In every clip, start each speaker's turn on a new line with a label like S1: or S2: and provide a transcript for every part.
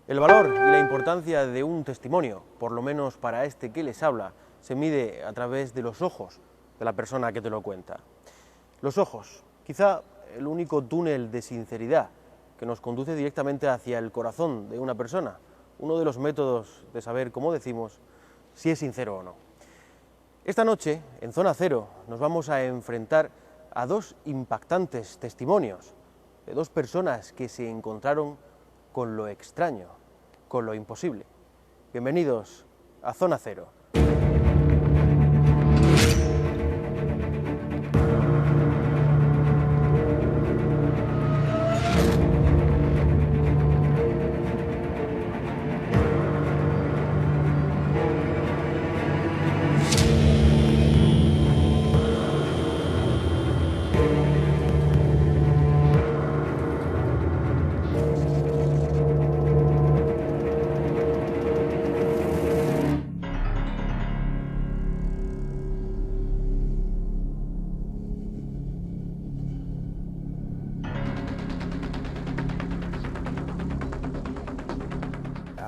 S1: El valor y la importancia de un testimonio, por lo menos para este que les habla, se mide a través de los ojos de la persona que te lo cuenta. Los ojos, quizá el único túnel de sinceridad que nos conduce directamente hacia el corazón de una persona, uno de los métodos de saber, como decimos, si es sincero o no. Esta noche, en Zona Cero, nos vamos a enfrentar a dos impactantes testimonios de dos personas que se encontraron con lo extraño, con lo imposible. Bienvenidos a Zona Cero.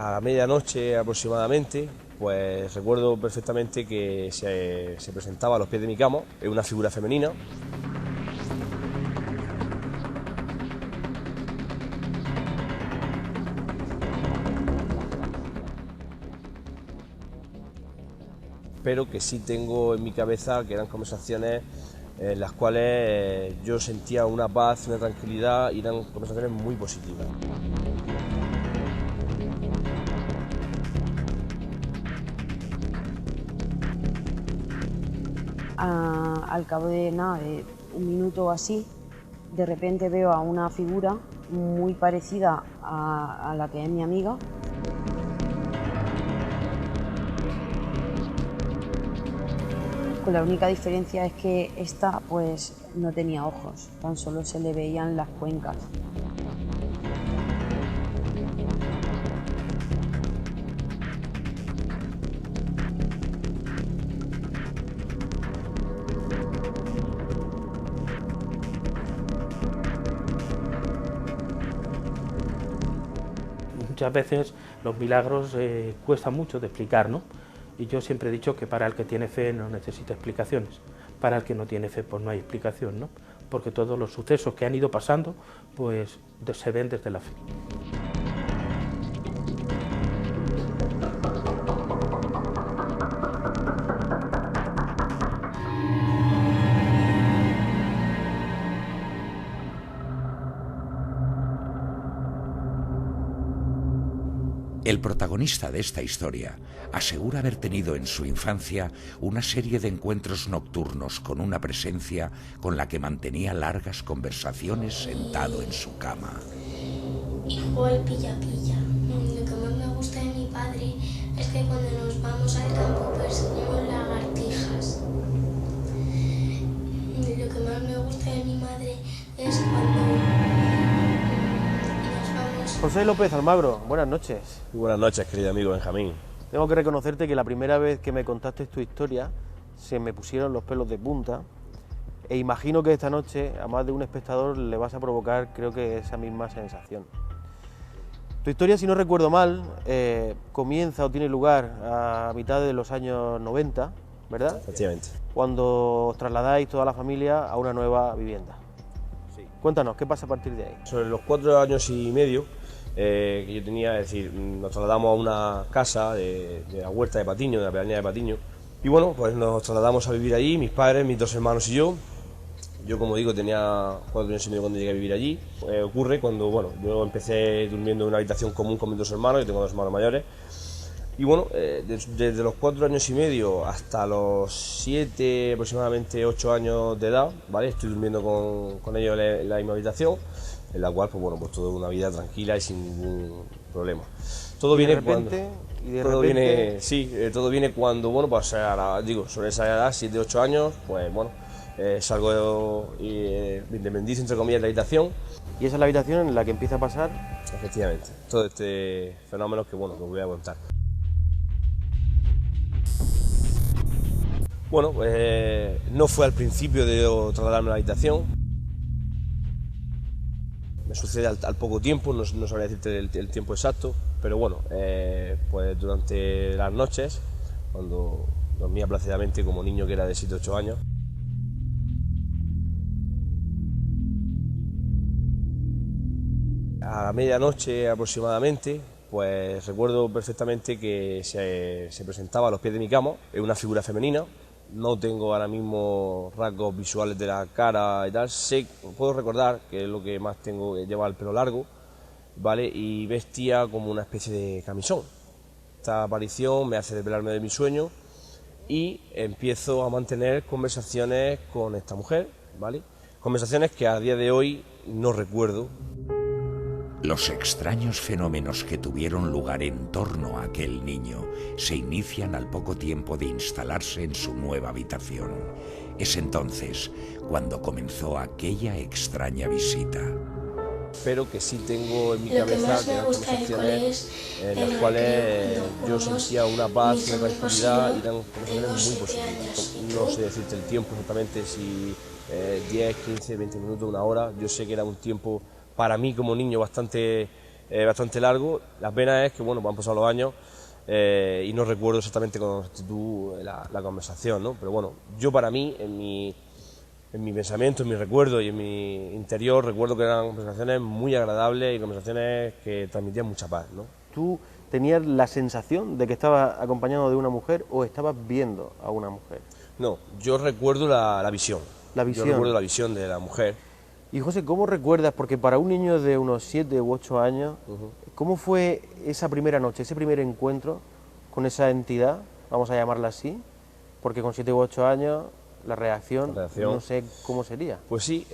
S2: A medianoche aproximadamente, pues recuerdo perfectamente que se presentaba a los pies de mi cama una figura femenina. Pero que sí tengo en mi cabeza que eran conversaciones en las cuales yo sentía una paz, una tranquilidad y eran conversaciones muy positivas.
S3: Al cabo de un minuto o así, de repente veo a una figura muy parecida a la que es mi amiga. Con la única diferencia es que esta pues no tenía ojos, tan solo se le veían las cuencas.
S4: Muchas veces los milagros cuestan mucho de explicar, ¿no? Y yo siempre he dicho que para el que tiene fe no necesita explicaciones, para el que no tiene fe pues no hay explicación, ¿no? Porque todos los sucesos que han ido pasando pues se ven desde la fe.
S5: El protagonista de esta historia asegura haber tenido en su infancia una serie de encuentros nocturnos con una presencia con la que mantenía largas conversaciones sentado en su cama.
S6: Hijo, el pilla-pilla. Lo que más me gusta de mi padre es que cuando nos vamos al campo perseguimos lagartijas. Lo que más me gusta de mi madre es cuando
S1: José López Almagro, buenas noches.
S2: Muy buenas noches, querido amigo Benjamín.
S1: Tengo que reconocerte que la primera vez que me contaste tu historia se me pusieron los pelos de punta e imagino que esta noche a más de un espectador le vas a provocar, creo que esa misma sensación. Tu historia, si no recuerdo mal, comienza o tiene lugar a mitad de los años 90, ¿verdad?
S2: Efectivamente.
S1: Cuando os trasladáis toda la familia a una nueva vivienda.
S2: Sí.
S1: Cuéntanos, ¿qué pasa a partir de ahí?
S2: Sobre los 4 años y medio que yo tenía, es decir, nos trasladamos a una casa de la huerta de Patiño, de la pedanía de Patiño, y bueno, pues nos trasladamos a vivir allí, mis padres, mis 2 hermanos y yo. Yo, como digo, tenía 4 años y medio cuando llegué a vivir allí. Ocurre cuando, bueno, yo empecé durmiendo en una habitación común con mis 2 hermanos, yo tengo 2 hermanos mayores, y bueno, desde los 4 años y medio hasta los 7, aproximadamente 8 años de edad, ¿vale? Estoy durmiendo con ellos en la misma habitación, en la cual, pues bueno, pues toda una vida tranquila y sin ningún problema. Todo viene cuando, bueno, pues sobre esa edad, 7, 8 años, pues bueno, salgo y me independizo, entre comillas, de la habitación.
S1: Y esa es la habitación en la que empieza a pasar.
S2: Efectivamente, todo este fenómeno que, bueno, que os voy a contar. Bueno, no fue al principio de yo trasladarme a la habitación. me sucede al poco tiempo, no sabría decirte el tiempo exacto, pero bueno, pues durante las noches, cuando dormía plácidamente como niño que era de 7 o 8 años, a la medianoche aproximadamente, pues recuerdo perfectamente que se presentaba a los pies de mi cama, es una figura femenina. No tengo ahora mismo rasgos visuales de la cara y tal, puedo recordar que es lo que más tengo, que lleva el pelo largo, ¿vale? Y vestía como una especie de camisón. Esta aparición me hace desvelarme de mi sueño y empiezo a mantener conversaciones con esta mujer, ¿vale? Conversaciones que a día de hoy no recuerdo.
S5: Los extraños fenómenos que tuvieron lugar en torno a aquel niño se inician al poco tiempo de instalarse en su nueva habitación. Es entonces cuando comenzó aquella extraña visita.
S2: Pero que sí tengo en mi
S6: Lo que
S2: cabeza
S6: más
S2: que
S6: me
S2: eran
S6: gusta del cole
S2: conversaciones
S6: es
S2: en
S6: en
S2: las cuales
S6: cuando
S2: yo
S6: jugamos
S2: sentía una paz,
S6: Misión
S2: una tranquilidad y eran
S6: Imposible
S2: conversaciones muy
S6: de 7 años.
S2: positivas.
S6: ¿Y
S2: No
S6: tú?
S2: sé decirte el tiempo exactamente, si 10, 15, 20 minutos, una hora. Yo sé que era un tiempo para mí como niño bastante largo. La pena es que bueno, han pasado los años y no recuerdo exactamente con exactitud la conversación, ¿no? Pero bueno, yo para mí, en mi pensamiento, en mi recuerdo y en mi interior, recuerdo que eran conversaciones muy agradables y conversaciones que transmitían mucha paz, ¿no?
S1: ¿Tú tenías la sensación de que estabas acompañado de una mujer o estabas viendo a una mujer?
S2: No, yo recuerdo la visión.
S1: La visión.
S2: Yo recuerdo la visión de la mujer.
S1: Y José, ¿cómo recuerdas? Porque para un niño de unos 7 u 8 años, ¿cómo fue esa primera noche, ese primer encuentro con esa entidad, vamos a llamarla así? Porque con 7 u 8 años la reacción no sé cómo sería.
S2: Pues sí,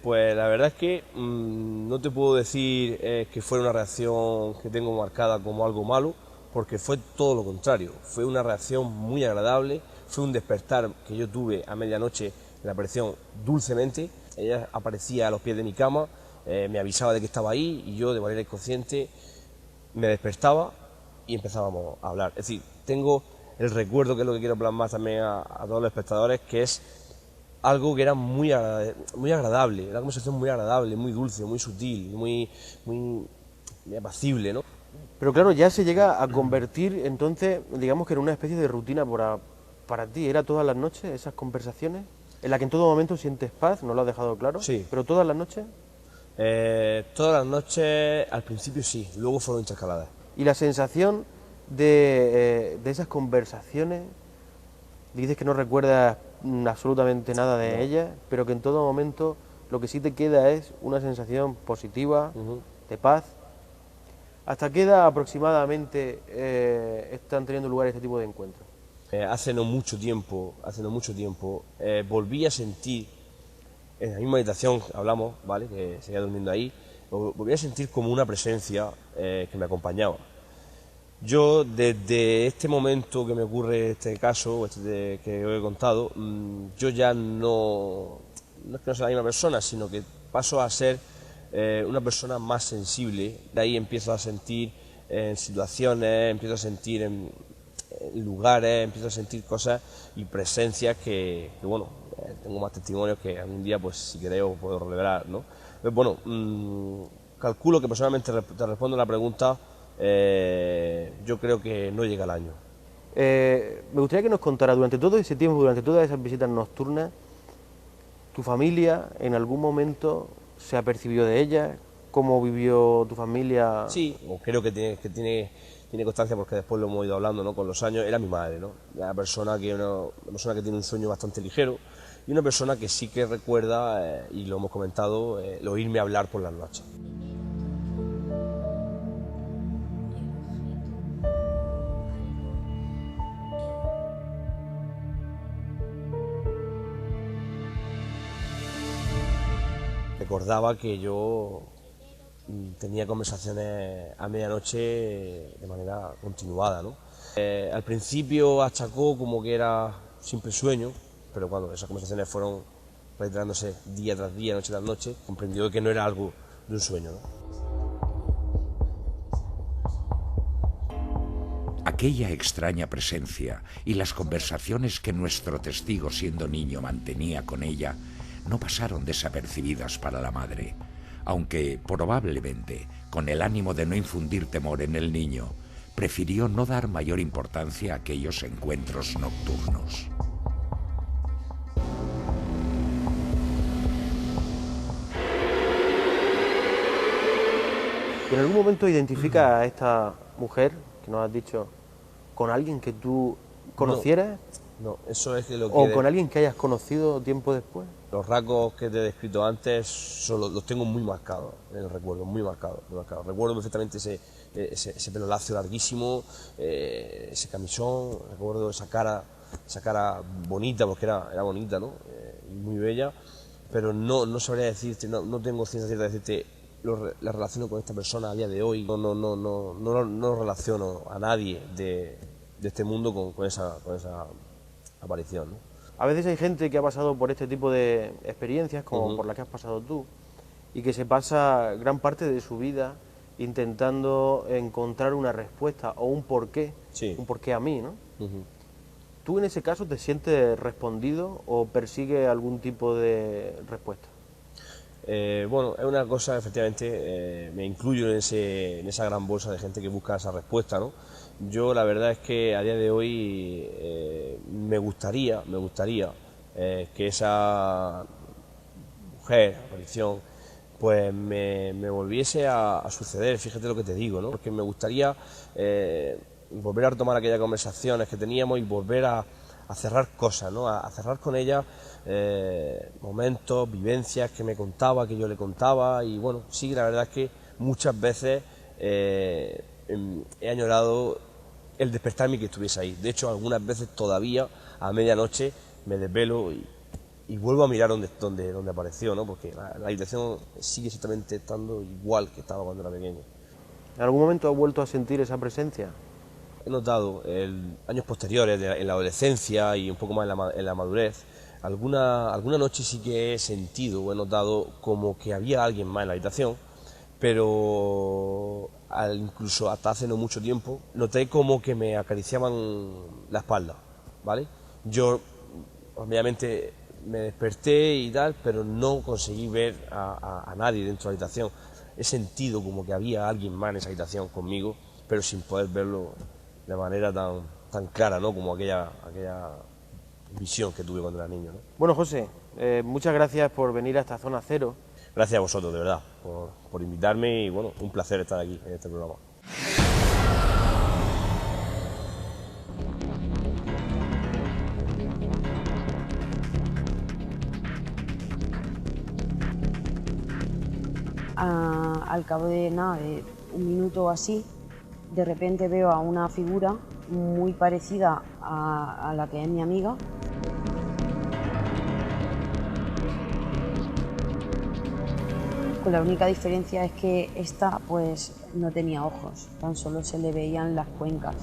S2: pues la verdad es que no te puedo decir que fuera una reacción que tengo marcada como algo malo, porque fue todo lo contrario. Fue una reacción muy agradable, fue un despertar que yo tuve a medianoche, me apareció dulcemente. Ella aparecía a los pies de mi cama, me avisaba de que estaba ahí y yo de manera inconsciente me despertaba y empezábamos a hablar. Es decir, tengo el recuerdo, que es lo que quiero plasmar también a todos los espectadores, que es algo que era muy agradable, era una conversación muy agradable, muy dulce, muy sutil, muy apacible, ¿no?
S1: Pero claro, ya se llega a convertir entonces, digamos que en una especie de rutina para ti. ¿Era todas las noches esas conversaciones en las que en todo momento sientes paz? ¿No lo has dejado claro?
S2: Sí.
S1: ¿Pero todas las noches?
S2: Todas las noches, al principio sí, luego fueron intercaladas.
S1: Y la sensación de esas conversaciones, dices que no recuerdas absolutamente nada de ellas, pero que en todo momento lo que sí te queda es una sensación positiva, de paz. ¿Hasta qué edad aproximadamente están teniendo lugar este tipo de encuentros?
S2: Hace no mucho tiempo, volví a sentir, en la misma habitación hablamos, ¿vale?, que seguía durmiendo ahí, volví a sentir como una presencia que me acompañaba. Yo, desde este momento que me ocurre este caso, que os he contado, yo ya no es que no sea la misma persona, sino que paso a ser una persona más sensible. De ahí empiezo a sentir en situaciones, empiezo a sentir en lugares, empiezo a sentir cosas y presencias que bueno, tengo más testimonios que algún día, pues si queréis, os puedo revelar, ¿no? Pues, bueno, calculo que personalmente te respondo la pregunta, yo creo que no llega al año.
S1: Me gustaría que nos contara durante todo ese tiempo, durante todas esas visitas nocturnas, ¿tu familia en algún momento se apercibió de ella? ¿Cómo vivió tu familia?
S2: Sí, creo que tiene constancia, porque después lo hemos ido hablando, ¿no?, con los años. Era mi madre, ¿no? Una persona que tiene un sueño bastante ligero y una persona que sí que recuerda, y lo hemos comentado, el oírme hablar por las noches. Recordaba que yo tenía conversaciones a medianoche de manera continuada, ¿no? Al principio achacó como que era simple sueño, pero cuando esas conversaciones fueron reiterándose día tras día, noche tras noche, comprendió que no era algo de un sueño, ¿no?
S5: Aquella extraña presencia y las conversaciones que nuestro testigo, siendo niño, mantenía con ella no pasaron desapercibidas para la madre. aunque probablemente con el ánimo de no infundir temor en el niño, prefirió no dar mayor importancia a aquellos encuentros nocturnos.
S1: ¿Y en algún momento identifica a esta mujer que nos has dicho con alguien que tú conocieras?
S2: No, eso es lo que...
S1: ¿O con alguien que hayas conocido tiempo después?
S2: Los rasgos que te he descrito antes los tengo muy marcados en el recuerdo, muy marcados. Recuerdo perfectamente ese pelo lacio larguísimo, ese camisón, recuerdo esa cara bonita, porque era bonita, ¿no? Y muy bella, pero no sabría decirte, no tengo ciencia cierta de decirte la relaciono con esta persona a día de hoy. No relaciono a nadie de este mundo con esa aparición, ¿no?
S1: A veces hay gente que ha pasado por este tipo de experiencias, como por la que has pasado tú, y que se pasa gran parte de su vida intentando encontrar una respuesta o un porqué, un porqué a mí, ¿no? ¿Tú en ese caso te sientes respondido o persigue algún tipo de respuesta?
S2: Bueno, es una cosa, efectivamente, me incluyo en esa gran bolsa de gente que busca esa respuesta, ¿no? Yo la verdad es que a día de hoy me gustaría que esa mujer, aparición, pues me volviese a suceder, fíjate lo que te digo, ¿no? Porque me gustaría volver a retomar aquellas conversaciones que teníamos y volver a cerrar cosas, ¿no? A cerrar con ella momentos, vivencias que me contaba, que yo le contaba, y bueno, sí, la verdad es que muchas veces he añorado el despertarme y que estuviese ahí. De hecho, algunas veces todavía a medianoche me desvelo y vuelvo a mirar donde apareció, ¿no? Porque la habitación sigue exactamente estando igual que estaba cuando era pequeño.
S1: ¿En algún momento has vuelto a sentir esa presencia?
S2: He notado en años posteriores, en la adolescencia y un poco más en la madurez, alguna noche sí que he sentido o he notado como que había alguien más en la habitación, pero incluso hasta hace no mucho tiempo noté como que me acariciaban la espalda, ¿vale? Yo obviamente me desperté y tal, pero no conseguí ver a nadie dentro de la habitación. He sentido como que había alguien más en esa habitación conmigo, pero sin poder verlo de manera tan clara, ¿no? Como aquella visión que tuve cuando era niño, ¿no?
S1: Bueno, José, muchas gracias por venir a esta Zona Cero.
S2: Gracias a vosotros, de verdad, por invitarme y bueno, un placer estar aquí en este programa.
S3: Al cabo de un minuto o así, de repente veo a una figura muy parecida a la que es mi amiga. Pues la única diferencia es que esta pues no tenía ojos, tan solo se le veían las cuencas.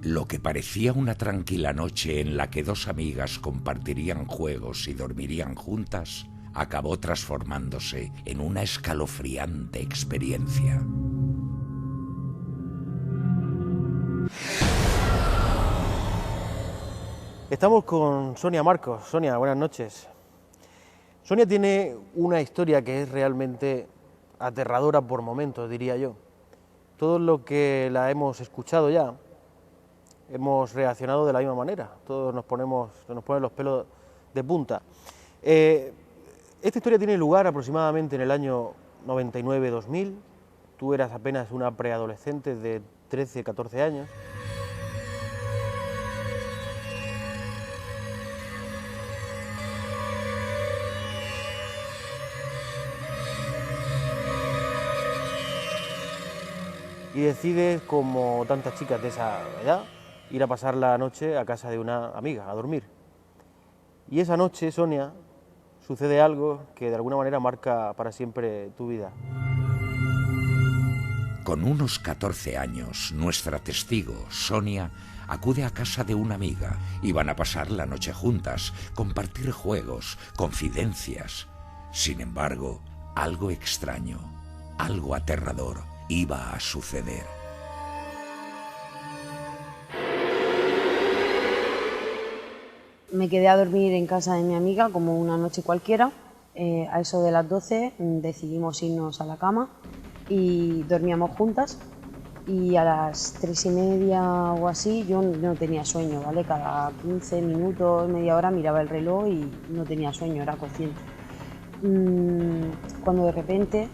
S5: Lo que parecía una tranquila noche en la que dos amigas compartirían juegos y dormirían juntas, acabó transformándose en una escalofriante experiencia.
S1: Estamos con Sonia Marcos. Sonia, buenas noches. Sonia tiene una historia que es realmente aterradora por momentos, diría yo. Todos los que la hemos escuchado ya hemos reaccionado de la misma manera. Todos nos ponen los pelos de punta. Esta historia tiene lugar aproximadamente en el año 99-2000. Tú eras apenas una preadolescente de 13-14 años. Y decides, como tantas chicas de esa edad, ir a pasar la noche a casa de una amiga, a dormir. Y esa noche, Sonia, sucede algo que de alguna manera marca para siempre tu vida.
S5: Con unos 14 años, nuestra testigo, Sonia, acude a casa de una amiga y van a pasar la noche juntas, compartir juegos, confidencias. Sin embargo, Algo extraño, algo aterrador iba a suceder.
S3: Me quedé a dormir en casa de mi amiga como una noche cualquiera. A eso de las 12 decidimos irnos a la cama y dormíamos juntas. Y a las 3:30 o así yo no tenía sueño, ¿vale? Cada 15 minutos, media hora miraba el reloj y no tenía sueño, era consciente. Cuando de repente,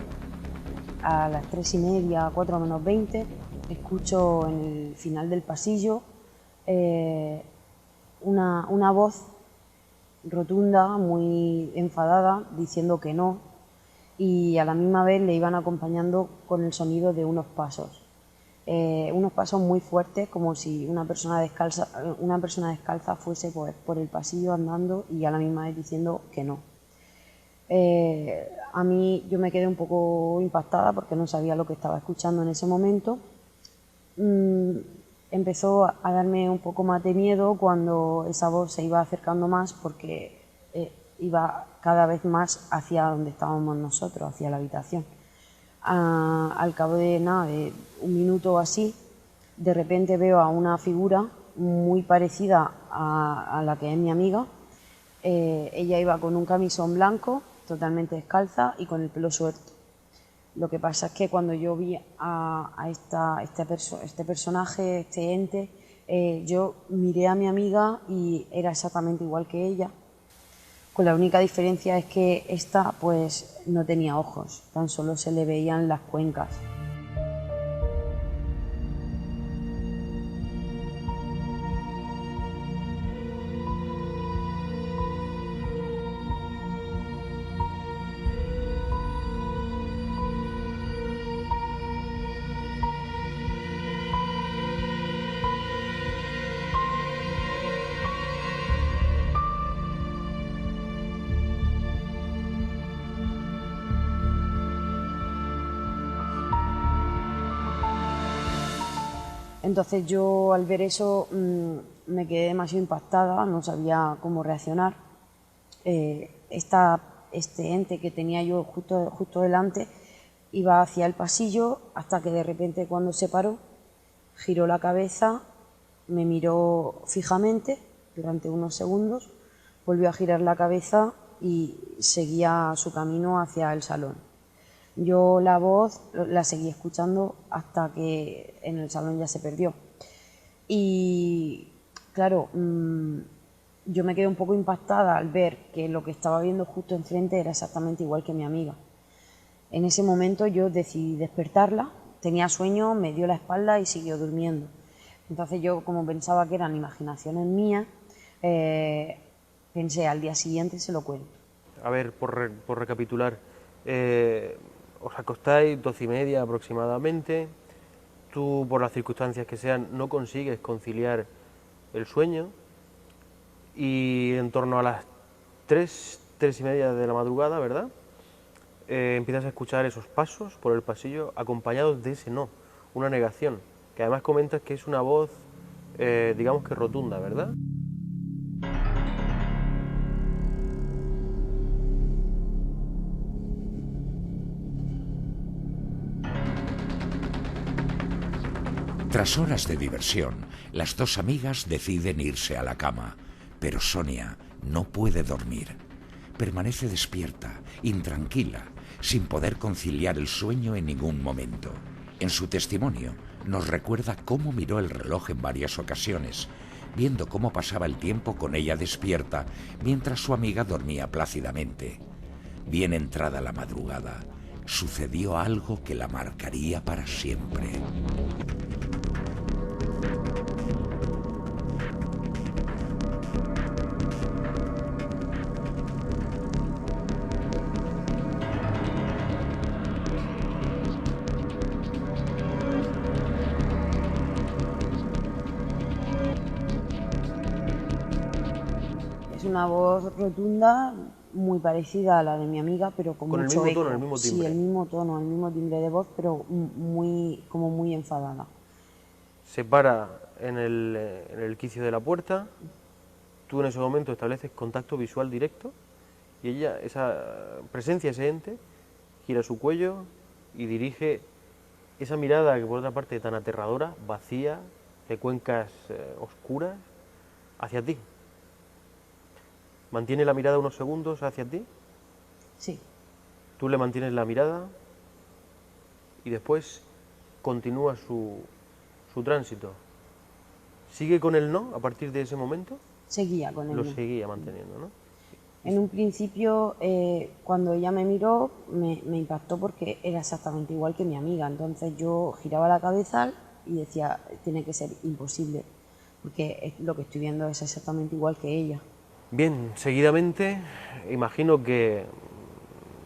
S3: a las 3:30, 4 menos 20, escucho en el final del pasillo una voz rotunda, muy enfadada, diciendo que no, y a la misma vez le iban acompañando con el sonido de unos pasos muy fuertes, como si una persona descalza fuese por el pasillo andando y a la misma vez diciendo que no. A mí yo me quedé un poco impactada porque no sabía lo que estaba escuchando en ese momento. Empezó a darme un poco más de miedo cuando esa voz se iba acercando más, porque iba cada vez más hacia donde estábamos nosotros, hacia la habitación. Al cabo de un minuto o así, de repente veo a una figura muy parecida a la que es mi amiga. Ella iba con un camisón blanco, totalmente descalza y con el pelo suelto. Lo que pasa es que cuando yo vi a este personaje, este ente, yo miré a mi amiga y era exactamente igual que ella, con la única diferencia es que esta pues no tenía ojos, tan solo se le veían las cuencas. Entonces yo al ver eso me quedé demasiado impactada, no sabía cómo reaccionar. Este ente que tenía yo justo delante iba hacia el pasillo hasta que de repente, cuando se paró, giró la cabeza, me miró fijamente durante unos segundos, volvió a girar la cabeza y seguía su camino hacia el salón. Yo la voz la seguí escuchando hasta que en el salón ya se perdió. Y claro, yo me quedé un poco impactada al ver que lo que estaba viendo justo enfrente era exactamente igual que mi amiga. En ese momento yo decidí despertarla, tenía sueño, me dio la espalda y siguió durmiendo. Entonces yo, como pensaba que eran imaginaciones mías, pensé, al día siguiente se lo cuento.
S1: A ver, por recapitular, os acostáis 12:30 aproximadamente, tú por las circunstancias que sean no consigues conciliar el sueño y en torno a las 3:30 de la madrugada, ¿verdad? Empiezas a escuchar esos pasos por el pasillo acompañados de ese no, una negación, que además comentas que es una voz, digamos que rotunda, ¿verdad?
S5: Tras horas de diversión, las dos amigas deciden irse a la cama, pero Sonia no puede dormir. Permanece despierta, intranquila, sin poder conciliar el sueño en ningún momento. En su testimonio, nos recuerda cómo miró el reloj en varias ocasiones, viendo cómo pasaba el tiempo con ella despierta mientras su amiga dormía plácidamente. Bien entrada la madrugada, sucedió algo que la marcaría para siempre.
S3: Es una voz rotunda, muy parecida a la de mi amiga, pero con
S1: el
S3: mucho
S1: mismo
S3: eco.
S1: tono, el mismo timbre.
S3: Sí, el mismo tono, el mismo timbre de voz, pero como muy enfadada.
S1: Se para en el quicio de la puerta, tú en ese momento estableces contacto visual directo y ella, esa presencia, ese ente, gira su cuello y dirige esa mirada que por otra parte es tan aterradora, vacía, de cuencas oscuras, hacia ti. Mantiene la mirada unos segundos hacia ti,
S3: Sí,
S1: tú le mantienes la mirada y después continúa su tránsito. ¿Sigue con el no a partir de ese momento?
S3: seguía con él.
S1: Lo seguía manteniendo, ¿no?
S3: En un principio, cuando ella me miró, me impactó porque era exactamente igual que mi amiga. Entonces yo giraba la cabeza y decía, tiene que ser imposible, porque lo que estoy viendo es exactamente igual que ella.
S1: Bien, seguidamente, imagino que,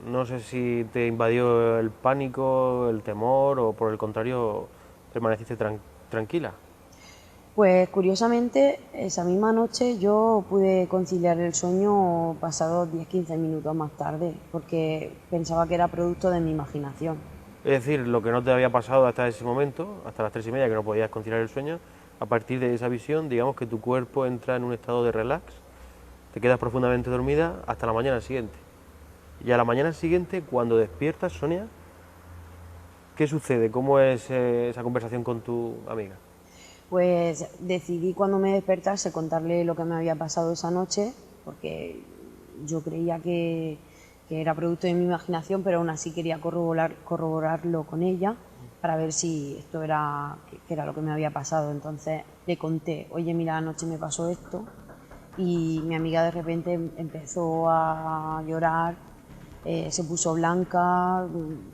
S1: no sé si te invadió el pánico, el temor, o por el contrario, permaneciste tranquila.
S3: Pues curiosamente, esa misma noche yo pude conciliar el sueño pasados 10-15 minutos más tarde, porque pensaba que era producto de mi imaginación.
S1: Es decir, lo que no te había pasado hasta ese momento, hasta las 3:30, que no podías conciliar el sueño, a partir de esa visión, digamos que tu cuerpo entra en un estado de relax, te quedas profundamente dormida hasta la mañana siguiente. Y a la mañana siguiente, cuando despiertas, Sonia, ¿qué sucede? ¿Cómo es esa conversación con tu amiga?
S3: Pues decidí cuando me despertase contarle lo que me había pasado esa noche, porque yo creía que era producto de mi imaginación, pero aún así quería corroborarlo con ella para ver si esto era, que era lo que me había pasado. Entonces le conté, oye, mira, anoche me pasó esto, y mi amiga de repente empezó a llorar, se puso blanca,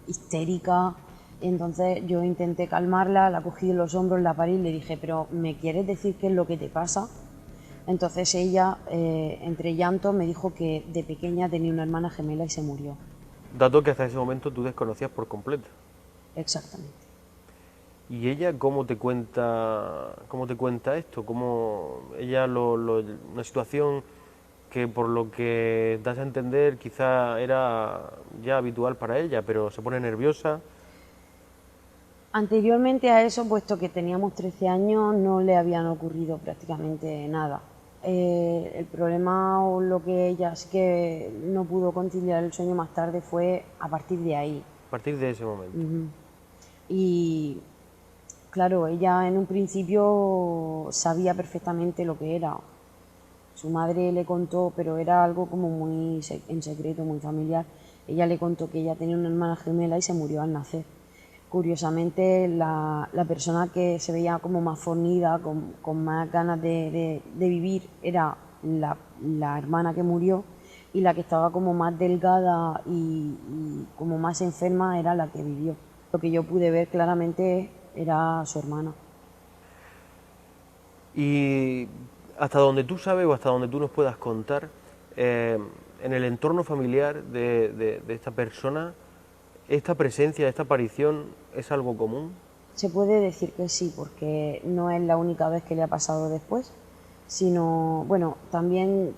S3: histérica. Entonces yo intenté calmarla, la cogí de los hombros, la parí y le dije, pero ¿me quieres decir qué es lo que te pasa? Entonces ella, entre llantos, me dijo que de pequeña tenía una hermana gemela y se murió.
S1: Dato que hasta ese momento tú desconocías por completo.
S3: Exactamente.
S1: ¿Y ella cómo te cuenta esto? ¿Cómo ella una situación que por lo que das a entender quizá era ya habitual para ella, pero se pone nerviosa?
S3: Anteriormente a eso, puesto que teníamos 13 años, no le habían ocurrido prácticamente nada. El problema o lo que ella sí que no pudo conciliar el sueño más tarde fue a partir de ahí.
S1: A partir de ese momento.
S3: Y claro, ella en un principio sabía perfectamente lo que era. Su madre le contó, pero era algo como muy en secreto, muy familiar. Ella le contó que ella tenía una hermana gemela y se murió al nacer. Curiosamente, la persona que se veía como más fornida, con más ganas de vivir, era la hermana que murió, y la que estaba como más delgada y como más enferma era la que vivió. Lo que yo pude ver claramente era su hermana.
S1: Y hasta donde tú sabes o hasta donde tú nos puedas contar, en el entorno familiar de esta persona, ¿esta presencia, esta aparición es algo común?
S3: Se puede decir que sí, porque no es la única vez que le ha pasado después, sino, bueno, también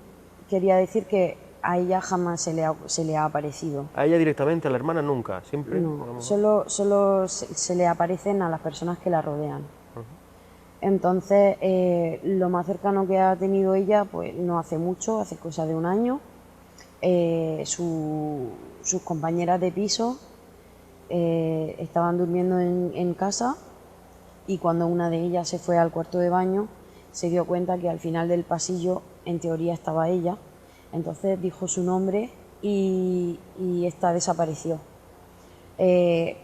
S3: quería decir que a ella jamás se le ha aparecido.
S1: A ella directamente, a la hermana nunca, siempre.
S3: No, solo se le aparecen a las personas que la rodean. Entonces, lo más cercano que ha tenido ella, pues no hace mucho, hace cosa de un año, sus compañeras de piso estaban durmiendo en casa, y cuando una de ellas se fue al cuarto de baño, se dio cuenta que al final del pasillo, en teoría, estaba ella. Entonces dijo su nombre y esta desapareció.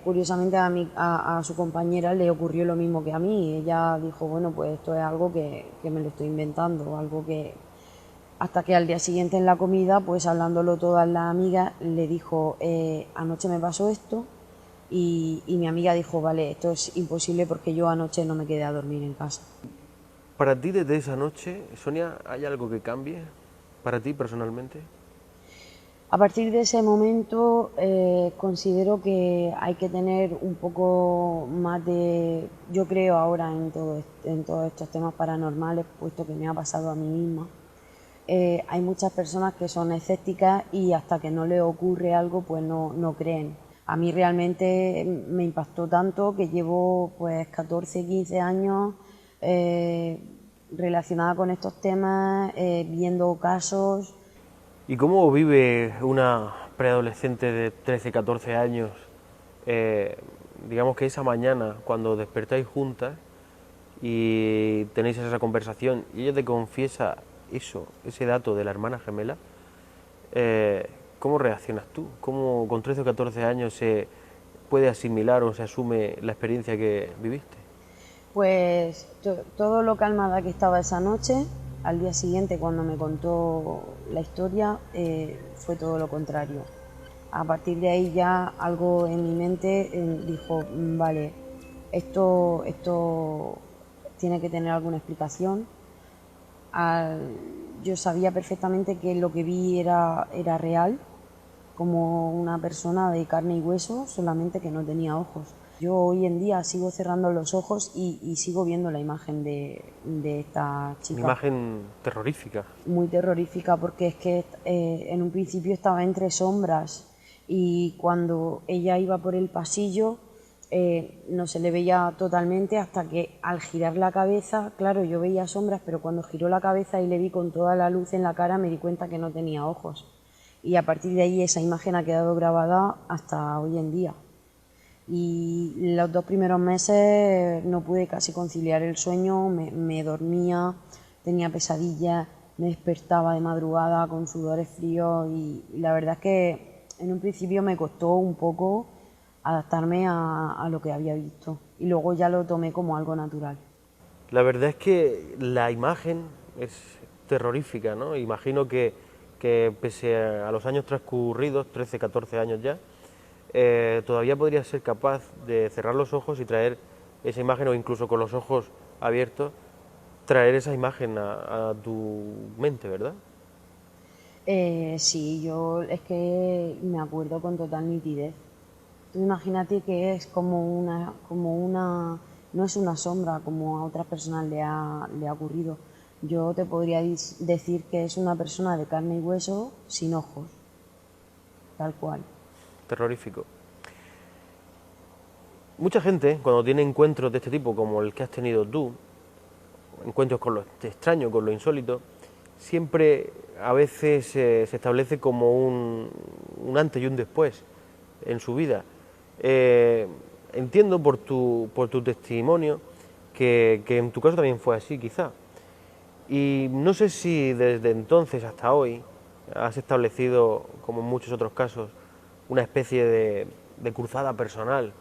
S3: Curiosamente a su compañera le ocurrió lo mismo que a mí. Ella dijo, bueno, pues esto es algo que me lo estoy inventando, algo que... Hasta que al día siguiente en la comida, pues hablándolo todas las amigas, le dijo, anoche me pasó esto, y mi amiga dijo, vale, esto es imposible porque yo anoche no me quedé a dormir en casa.
S1: Para ti desde esa noche, Sonia, ¿hay algo que cambie para ti personalmente?
S3: A partir de ese momento considero que hay que tener un poco más de... Yo creo ahora en todos estos temas paranormales, puesto que me ha pasado a mí misma. Hay muchas personas que son escépticas y hasta que no les ocurre algo, pues no creen. A mí realmente me impactó tanto que llevo pues 14, 15 años relacionada con estos temas, viendo casos.
S1: ¿Y cómo vive una preadolescente de 13, 14 años, digamos que esa mañana, cuando despertáis juntas y tenéis esa conversación y ella te confiesa eso, ese dato de la hermana gemela, ¿cómo reaccionas tú? ¿Cómo con 13 o 14 años se puede asimilar o se asume la experiencia que viviste?
S3: Pues todo lo calmada que estaba esa noche, al día siguiente cuando me contó la historia, fue todo lo contrario. A partir de ahí ya algo en mi mente dijo, vale, esto tiene que tener alguna explicación. Yo sabía perfectamente que lo que vi era real, como una persona de carne y hueso, solamente que no tenía ojos. Yo hoy en día sigo cerrando los ojos y sigo viendo la imagen de esta chica.
S1: Una imagen terrorífica.
S3: Muy terrorífica, porque es que en un principio estaba entre sombras y cuando ella iba por el pasillo no se le veía totalmente hasta que al girar la cabeza, claro, yo veía sombras, pero cuando giró la cabeza y le vi con toda la luz en la cara me di cuenta que no tenía ojos. Y a partir de ahí esa imagen ha quedado grabada hasta hoy en día. Y los 2 primeros meses no pude casi conciliar el sueño, me dormía, tenía pesadillas, me despertaba de madrugada con sudores fríos y la verdad es que en un principio me costó un poco adaptarme a lo que había visto y luego ya lo tomé como algo natural.
S1: La verdad es que la imagen es terrorífica, ¿no? Imagino que pese a los años transcurridos, 13, 14 años ya, todavía podrías ser capaz de cerrar los ojos y traer esa imagen, o incluso con los ojos abiertos, traer esa imagen a tu mente, ¿verdad?
S3: Sí, yo es que me acuerdo con total nitidez. Tú imagínate que es como una, no es una sombra como a otras personas le ha ocurrido. Yo te podría decir que es una persona de carne y hueso sin ojos, tal cual.
S1: Terrorífico. Mucha gente, cuando tiene encuentros de este tipo, como el que has tenido tú, encuentros con lo extraño, con lo insólito, siempre a veces se establece como un antes y un después en su vida. Entiendo por tu testimonio que en tu caso también fue así, quizá. Y no sé si desde entonces hasta hoy has establecido, como en muchos otros casos, una especie de cruzada personal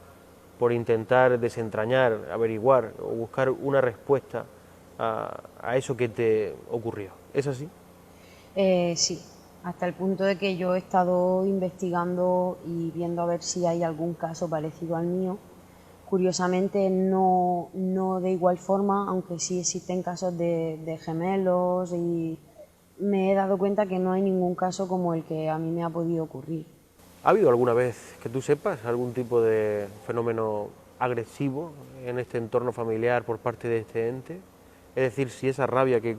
S1: por intentar desentrañar, averiguar o buscar una respuesta a eso que te ocurrió. ¿Es así?
S3: Sí, hasta el punto de que yo he estado investigando y viendo a ver si hay algún caso parecido al mío. Curiosamente no de igual forma, aunque sí existen casos de gemelos y me he dado cuenta que no hay ningún caso como el que a mí me ha podido ocurrir.
S1: ¿Ha habido alguna vez que tú sepas algún tipo de fenómeno agresivo en este entorno familiar por parte de este ente? Es decir, si esa rabia que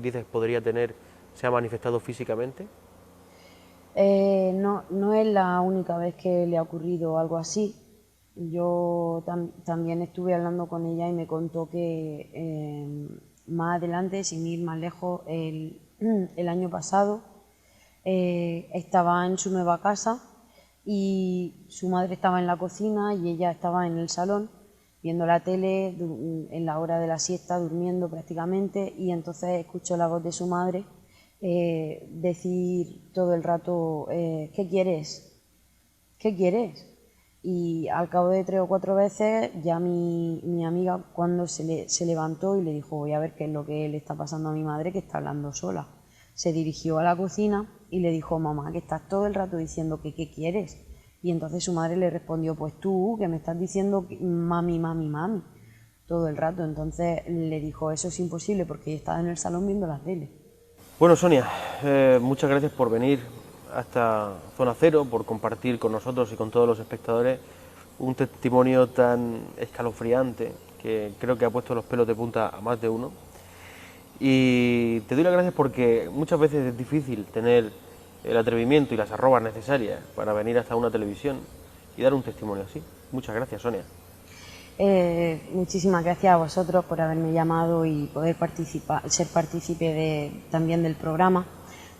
S1: dices podría tener se ha manifestado físicamente.
S3: No es la única vez que le ha ocurrido algo así. Yo también estuve hablando con ella y me contó que más adelante, sin ir más lejos, el año pasado estaba en su nueva casa y su madre estaba en la cocina y ella estaba en el salón viendo la tele en la hora de la siesta, durmiendo prácticamente, y entonces escuchó la voz de su madre decir todo el rato, ¿qué quieres? ¿Qué quieres? Y al cabo de 3 o 4 veces ya mi amiga cuando se levantó y le dijo, voy a ver qué es lo que le está pasando a mi madre, que está hablando sola. Se dirigió a la cocina y le dijo, mamá, que estás todo el rato diciendo que qué quieres. Y entonces su madre le respondió, pues tú, que me estás diciendo mami, mami, mami, todo el rato. Entonces le dijo, eso es imposible porque ella estaba en el salón viendo la tele.
S1: Bueno, Sonia, muchas gracias por venir hasta Zona Cero, por compartir con nosotros y con todos los espectadores un testimonio tan escalofriante que creo que ha puesto los pelos de punta a más de uno. Y te doy las gracias porque muchas veces es difícil tener el atrevimiento y las arrobas necesarias para venir hasta una televisión y dar un testimonio así. Muchas gracias, Sonia.
S3: Muchísimas gracias a vosotros por haberme llamado y poder ser partícipe también del programa.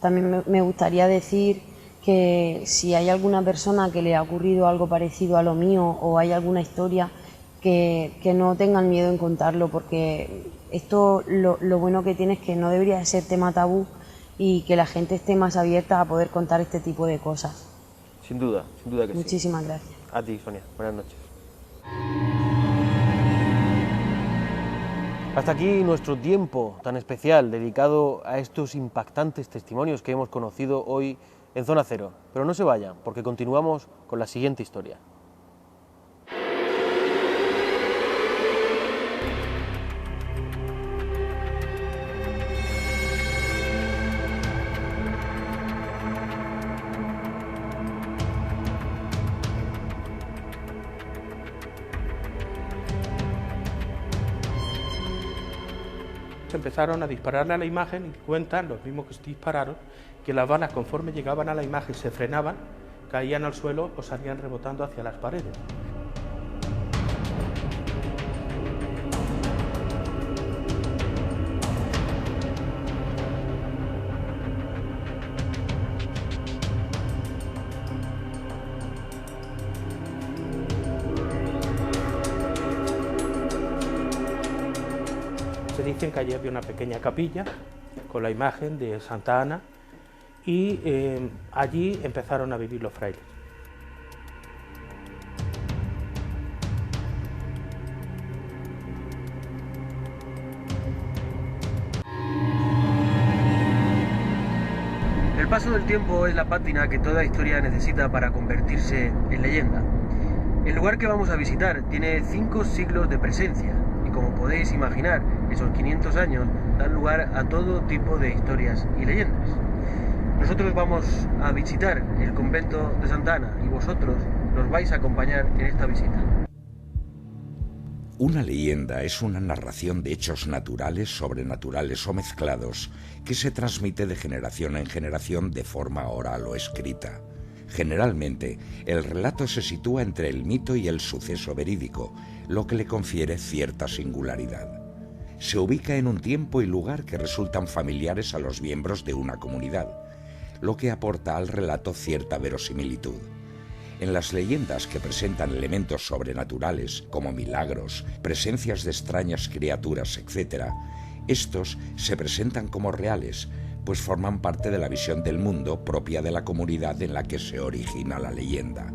S3: También me gustaría decir que si hay alguna persona que le ha ocurrido algo parecido a lo mío o hay alguna historia, que no tengan miedo en contarlo, porque esto lo bueno que tiene es que no debería de ser tema tabú y que la gente esté más abierta a poder contar este tipo de cosas.
S1: Sin duda que sí.
S3: Muchísimas gracias.
S1: A ti, Sonia. Buenas noches. Hasta aquí nuestro tiempo tan especial dedicado a estos impactantes testimonios que hemos conocido hoy en Zona Cero. Pero no se vayan, porque continuamos con la siguiente historia.
S4: Empezaron a dispararle a la imagen y cuentan los mismos que dispararon que las balas, conforme llegaban a la imagen, se frenaban, caían al suelo o salían rebotando hacia las paredes. Se dicen que allí había una pequeña capilla con la imagen de Santa Ana y allí empezaron a vivir los frailes.
S1: El paso del tiempo es la pátina que toda historia necesita para convertirse en leyenda. El lugar que vamos a visitar tiene 5 siglos de presencia y, como podéis imaginar, esos 500 años dan lugar a todo tipo de historias y leyendas. Nosotros vamos a visitar el convento de Santa Ana y vosotros nos vais a acompañar en esta visita.
S5: Una leyenda es una narración de hechos naturales, sobrenaturales o mezclados que se transmite de generación en generación de forma oral o escrita. Generalmente, el relato se sitúa entre el mito y el suceso verídico, lo que le confiere cierta singularidad. Se ubica en un tiempo y lugar que resultan familiares a los miembros de una comunidad, lo que aporta al relato cierta verosimilitud. En las leyendas que presentan elementos sobrenaturales, como milagros, presencias de extrañas criaturas, etc., estos se presentan como reales, pues forman parte de la visión del mundo propia de la comunidad en la que se origina la leyenda.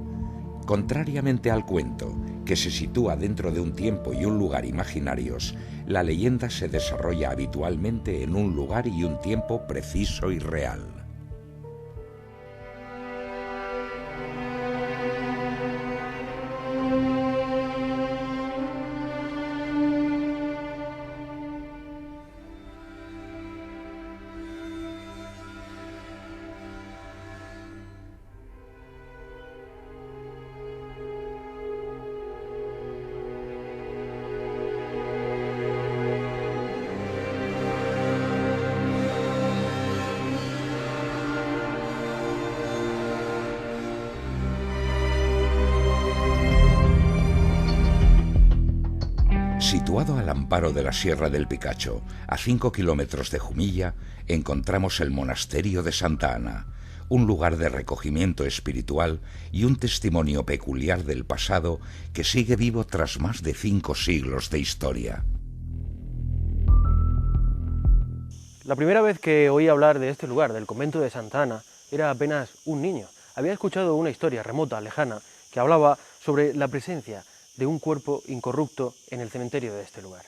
S5: Contrariamente al cuento, que se sitúa dentro de un tiempo y un lugar imaginarios, la leyenda se desarrolla habitualmente en un lugar y un tiempo preciso y real. Situado al amparo de la Sierra del Picacho, a 5 kilómetros de Jumilla, encontramos el monasterio de Santa Ana, un lugar de recogimiento espiritual y un testimonio peculiar del pasado que sigue vivo tras más de 5 siglos de historia.
S1: La primera vez que oí hablar de este lugar, del convento de Santa Ana, era apenas un niño. Había escuchado una historia remota, lejana, que hablaba sobre la presencia de un cuerpo incorrupto en el cementerio de este lugar.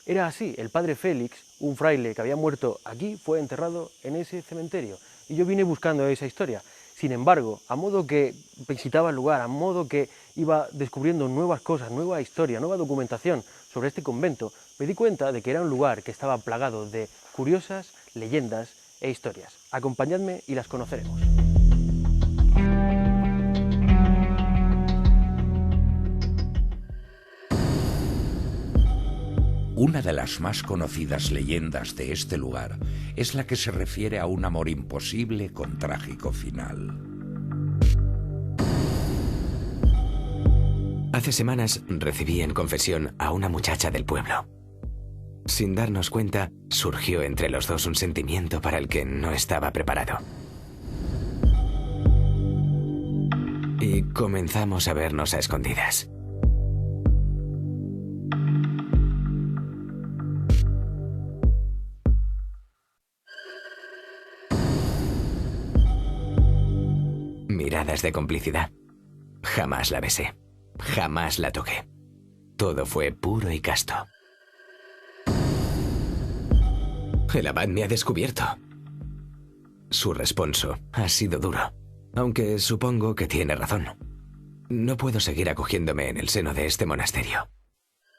S1: Era así, el padre Félix, un fraile que había muerto aquí, fue enterrado en ese cementerio, y yo vine buscando esa historia. Sin embargo, a modo que visitaba el lugar, a modo que iba descubriendo nuevas cosas, nueva historia, nueva documentación sobre este convento, me di cuenta de que era un lugar que estaba plagado de curiosas leyendas e historias. Acompañadme y las conoceremos.
S5: Una de las más conocidas leyendas de este lugar es la que se refiere a un amor imposible con trágico final.
S7: Hace semanas recibí en confesión a una muchacha del pueblo. Sin darnos cuenta, surgió entre los dos un sentimiento para el que no estaba preparado. y comenzamos a vernos a escondidas. Miradas de complicidad. Jamás la besé. Jamás la toqué. Todo fue puro y casto. El abad me ha descubierto. Su responso ha sido duro, aunque supongo que tiene razón. No puedo seguir acogiéndome en el seno de este monasterio.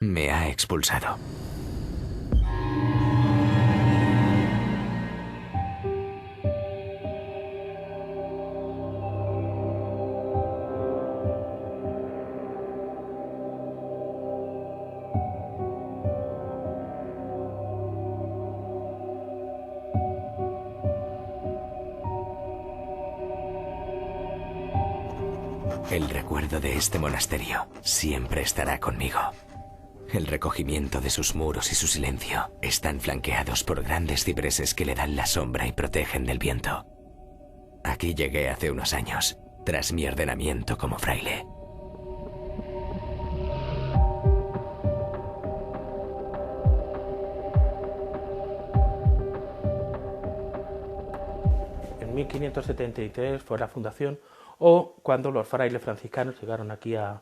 S7: Me ha expulsado. El recuerdo de este monasterio siempre estará conmigo. El recogimiento de sus muros y su silencio están flanqueados por grandes cipreses que le dan la sombra y protegen del viento. Aquí llegué hace unos años, tras mi ordenamiento como fraile.
S4: En 1573 fue la fundación, o cuando los frailes franciscanos llegaron aquí a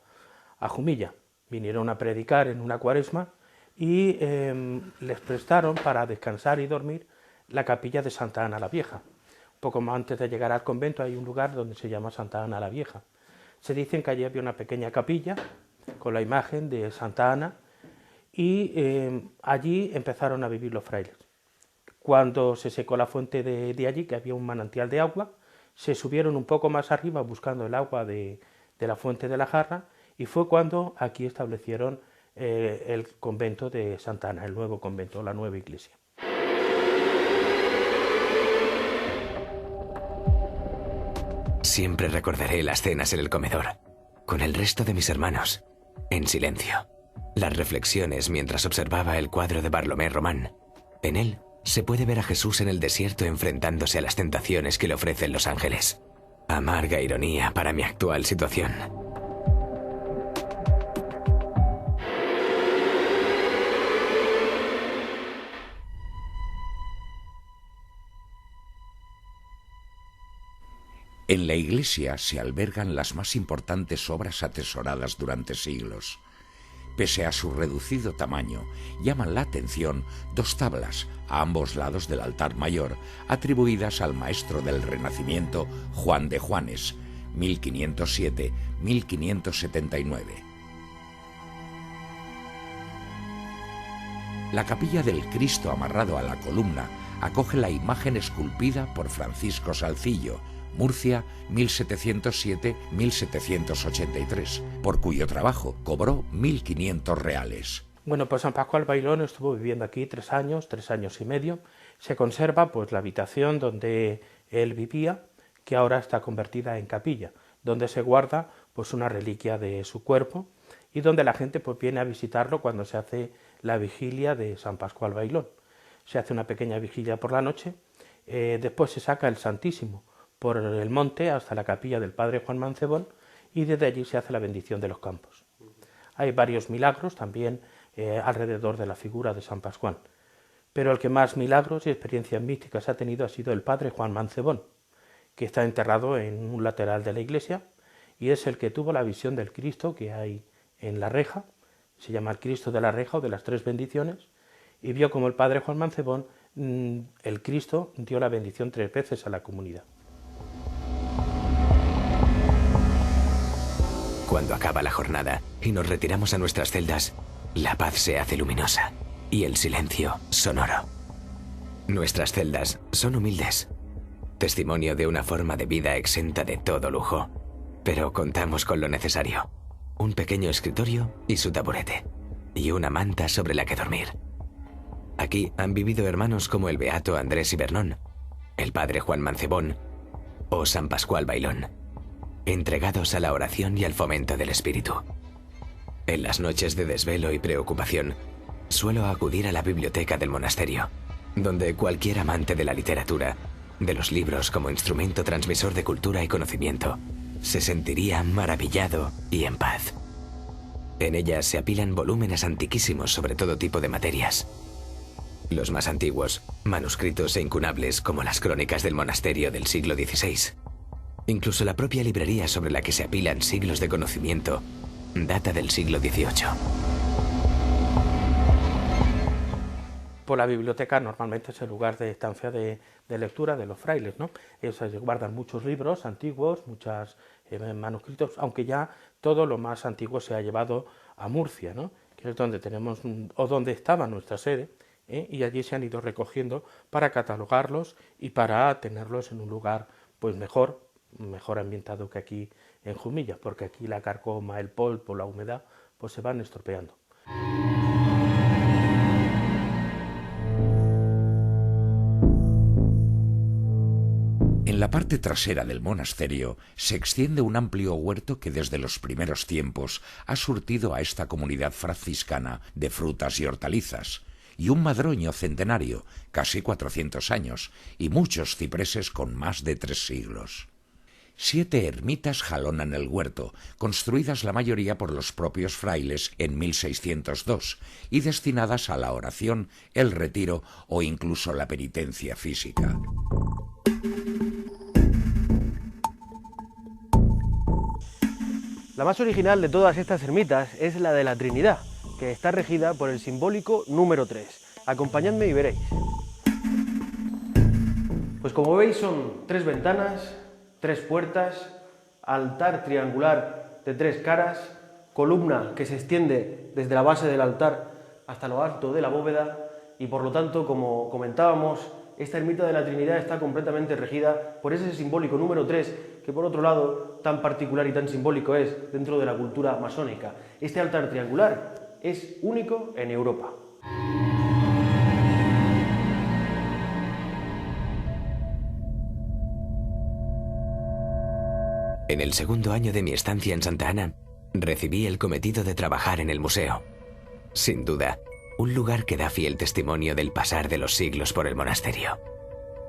S4: Jumilla. Vinieron a predicar en una cuaresma y les prestaron para descansar y dormir la capilla de Santa Ana la Vieja. Un poco más antes de llegar al convento hay un lugar donde se llama Santa Ana la Vieja. Se dicen que allí había una pequeña capilla con la imagen de Santa Ana y allí empezaron a vivir los frailes. Cuando se secó la fuente de allí, que había un manantial de agua, se subieron un poco más arriba buscando el agua de la fuente de la Jarra y fue cuando aquí establecieron el convento de Santa Ana, el nuevo convento, la nueva iglesia.
S7: Siempre recordaré las cenas en el comedor, con el resto de mis hermanos, en silencio. Las reflexiones mientras observaba el cuadro de Bartolomé Román. En él se puede ver a Jesús en el desierto enfrentándose a las tentaciones que le ofrecen los ángeles. Amarga ironía para mi actual situación.
S5: En la iglesia se albergan las más importantes obras atesoradas durante siglos. Pese a su reducido tamaño, llaman la atención dos tablas a ambos lados del altar mayor, atribuidas al maestro del Renacimiento Juan de Juanes, 1507-1579. La capilla del Cristo amarrado a la columna acoge la imagen esculpida por Francisco Salcillo, Murcia, 1707-1783, por cuyo trabajo cobró 1.500 reales.
S4: Bueno, pues San Pascual Bailón estuvo viviendo aquí 3 años y medio. Se conserva pues la habitación donde él vivía, que ahora está convertida en capilla, donde se guarda pues una reliquia de su cuerpo y donde la gente pues viene a visitarlo cuando se hace la vigilia de San Pascual Bailón. Se hace una pequeña vigilia por la noche, después se saca el Santísimo por el monte hasta la capilla del Padre Juan Mancebón y desde allí se hace la bendición de los campos. Hay varios milagros también alrededor de la figura de San Pascual, pero el que más milagros y experiencias místicas ha tenido ha sido el Padre Juan Mancebón, que está enterrado en un lateral de la iglesia y es el que tuvo la visión del Cristo que hay en la reja, se llama el Cristo de la reja o de las 3 bendiciones, y vio como el Padre Juan Mancebón, el Cristo dio la bendición 3 veces a la comunidad.
S7: Cuando acaba la jornada y nos retiramos a nuestras celdas, la paz se hace luminosa y el silencio sonoro. Nuestras celdas son humildes, testimonio de una forma de vida exenta de todo lujo, pero contamos con lo necesario: un pequeño escritorio y su taburete, y una manta sobre la que dormir. Aquí han vivido hermanos como el beato Andrés Ibernón, el Padre Juan Mancebón o San Pascual Bailón, entregados a la oración y al fomento del espíritu. En las noches de desvelo y preocupación, suelo acudir a la biblioteca del monasterio, donde cualquier amante de la literatura, de los libros como instrumento transmisor de cultura y conocimiento, se sentiría maravillado y en paz. En ellas se apilan volúmenes antiquísimos sobre todo tipo de materias. Los más antiguos, manuscritos e incunables como las crónicas del monasterio del siglo XVI. Incluso la propia librería sobre la que se apilan siglos de conocimiento data del siglo XVIII.
S4: Pues la biblioteca normalmente es el lugar de estancia de lectura de los frailes, ¿no? Ellos guardan muchos libros antiguos, muchos manuscritos, aunque ya todo lo más antiguo se ha llevado a Murcia, ¿no? Que es donde tenemos, o donde estaba nuestra sede, y allí se han ido recogiendo para catalogarlos y para tenerlos en un lugar pues mejor ambientado que aquí en Jumilla, porque aquí la carcoma, el polvo, la humedad, pues se van estropeando.
S5: En la parte trasera del monasterio se extiende un amplio huerto que desde los primeros tiempos ha surtido a esta comunidad franciscana de frutas y hortalizas, y un madroño centenario, casi 400 años, y muchos cipreses con más de 3 siglos. 7 ermitas jalonan el huerto, construidas la mayoría por los propios frailes en 1602 y destinadas a la oración, el retiro o incluso la penitencia física.
S1: La más original de todas estas ermitas es la de la Trinidad, que está regida por el simbólico número 3. Acompañadme y veréis. Pues como veis son 3 ventanas, 3 puertas, altar triangular de 3 caras, columna que se extiende desde la base del altar hasta lo alto de la bóveda y por lo tanto, como comentábamos, esta ermita de la Trinidad está completamente regida por ese simbólico número 3, que por otro lado tan particular y tan simbólico es dentro de la cultura masónica. Este altar triangular es único en Europa.
S7: En el segundo año de mi estancia en Santa Ana, recibí el cometido de trabajar en el museo. Sin duda, un lugar que da fiel testimonio del pasar de los siglos por el monasterio.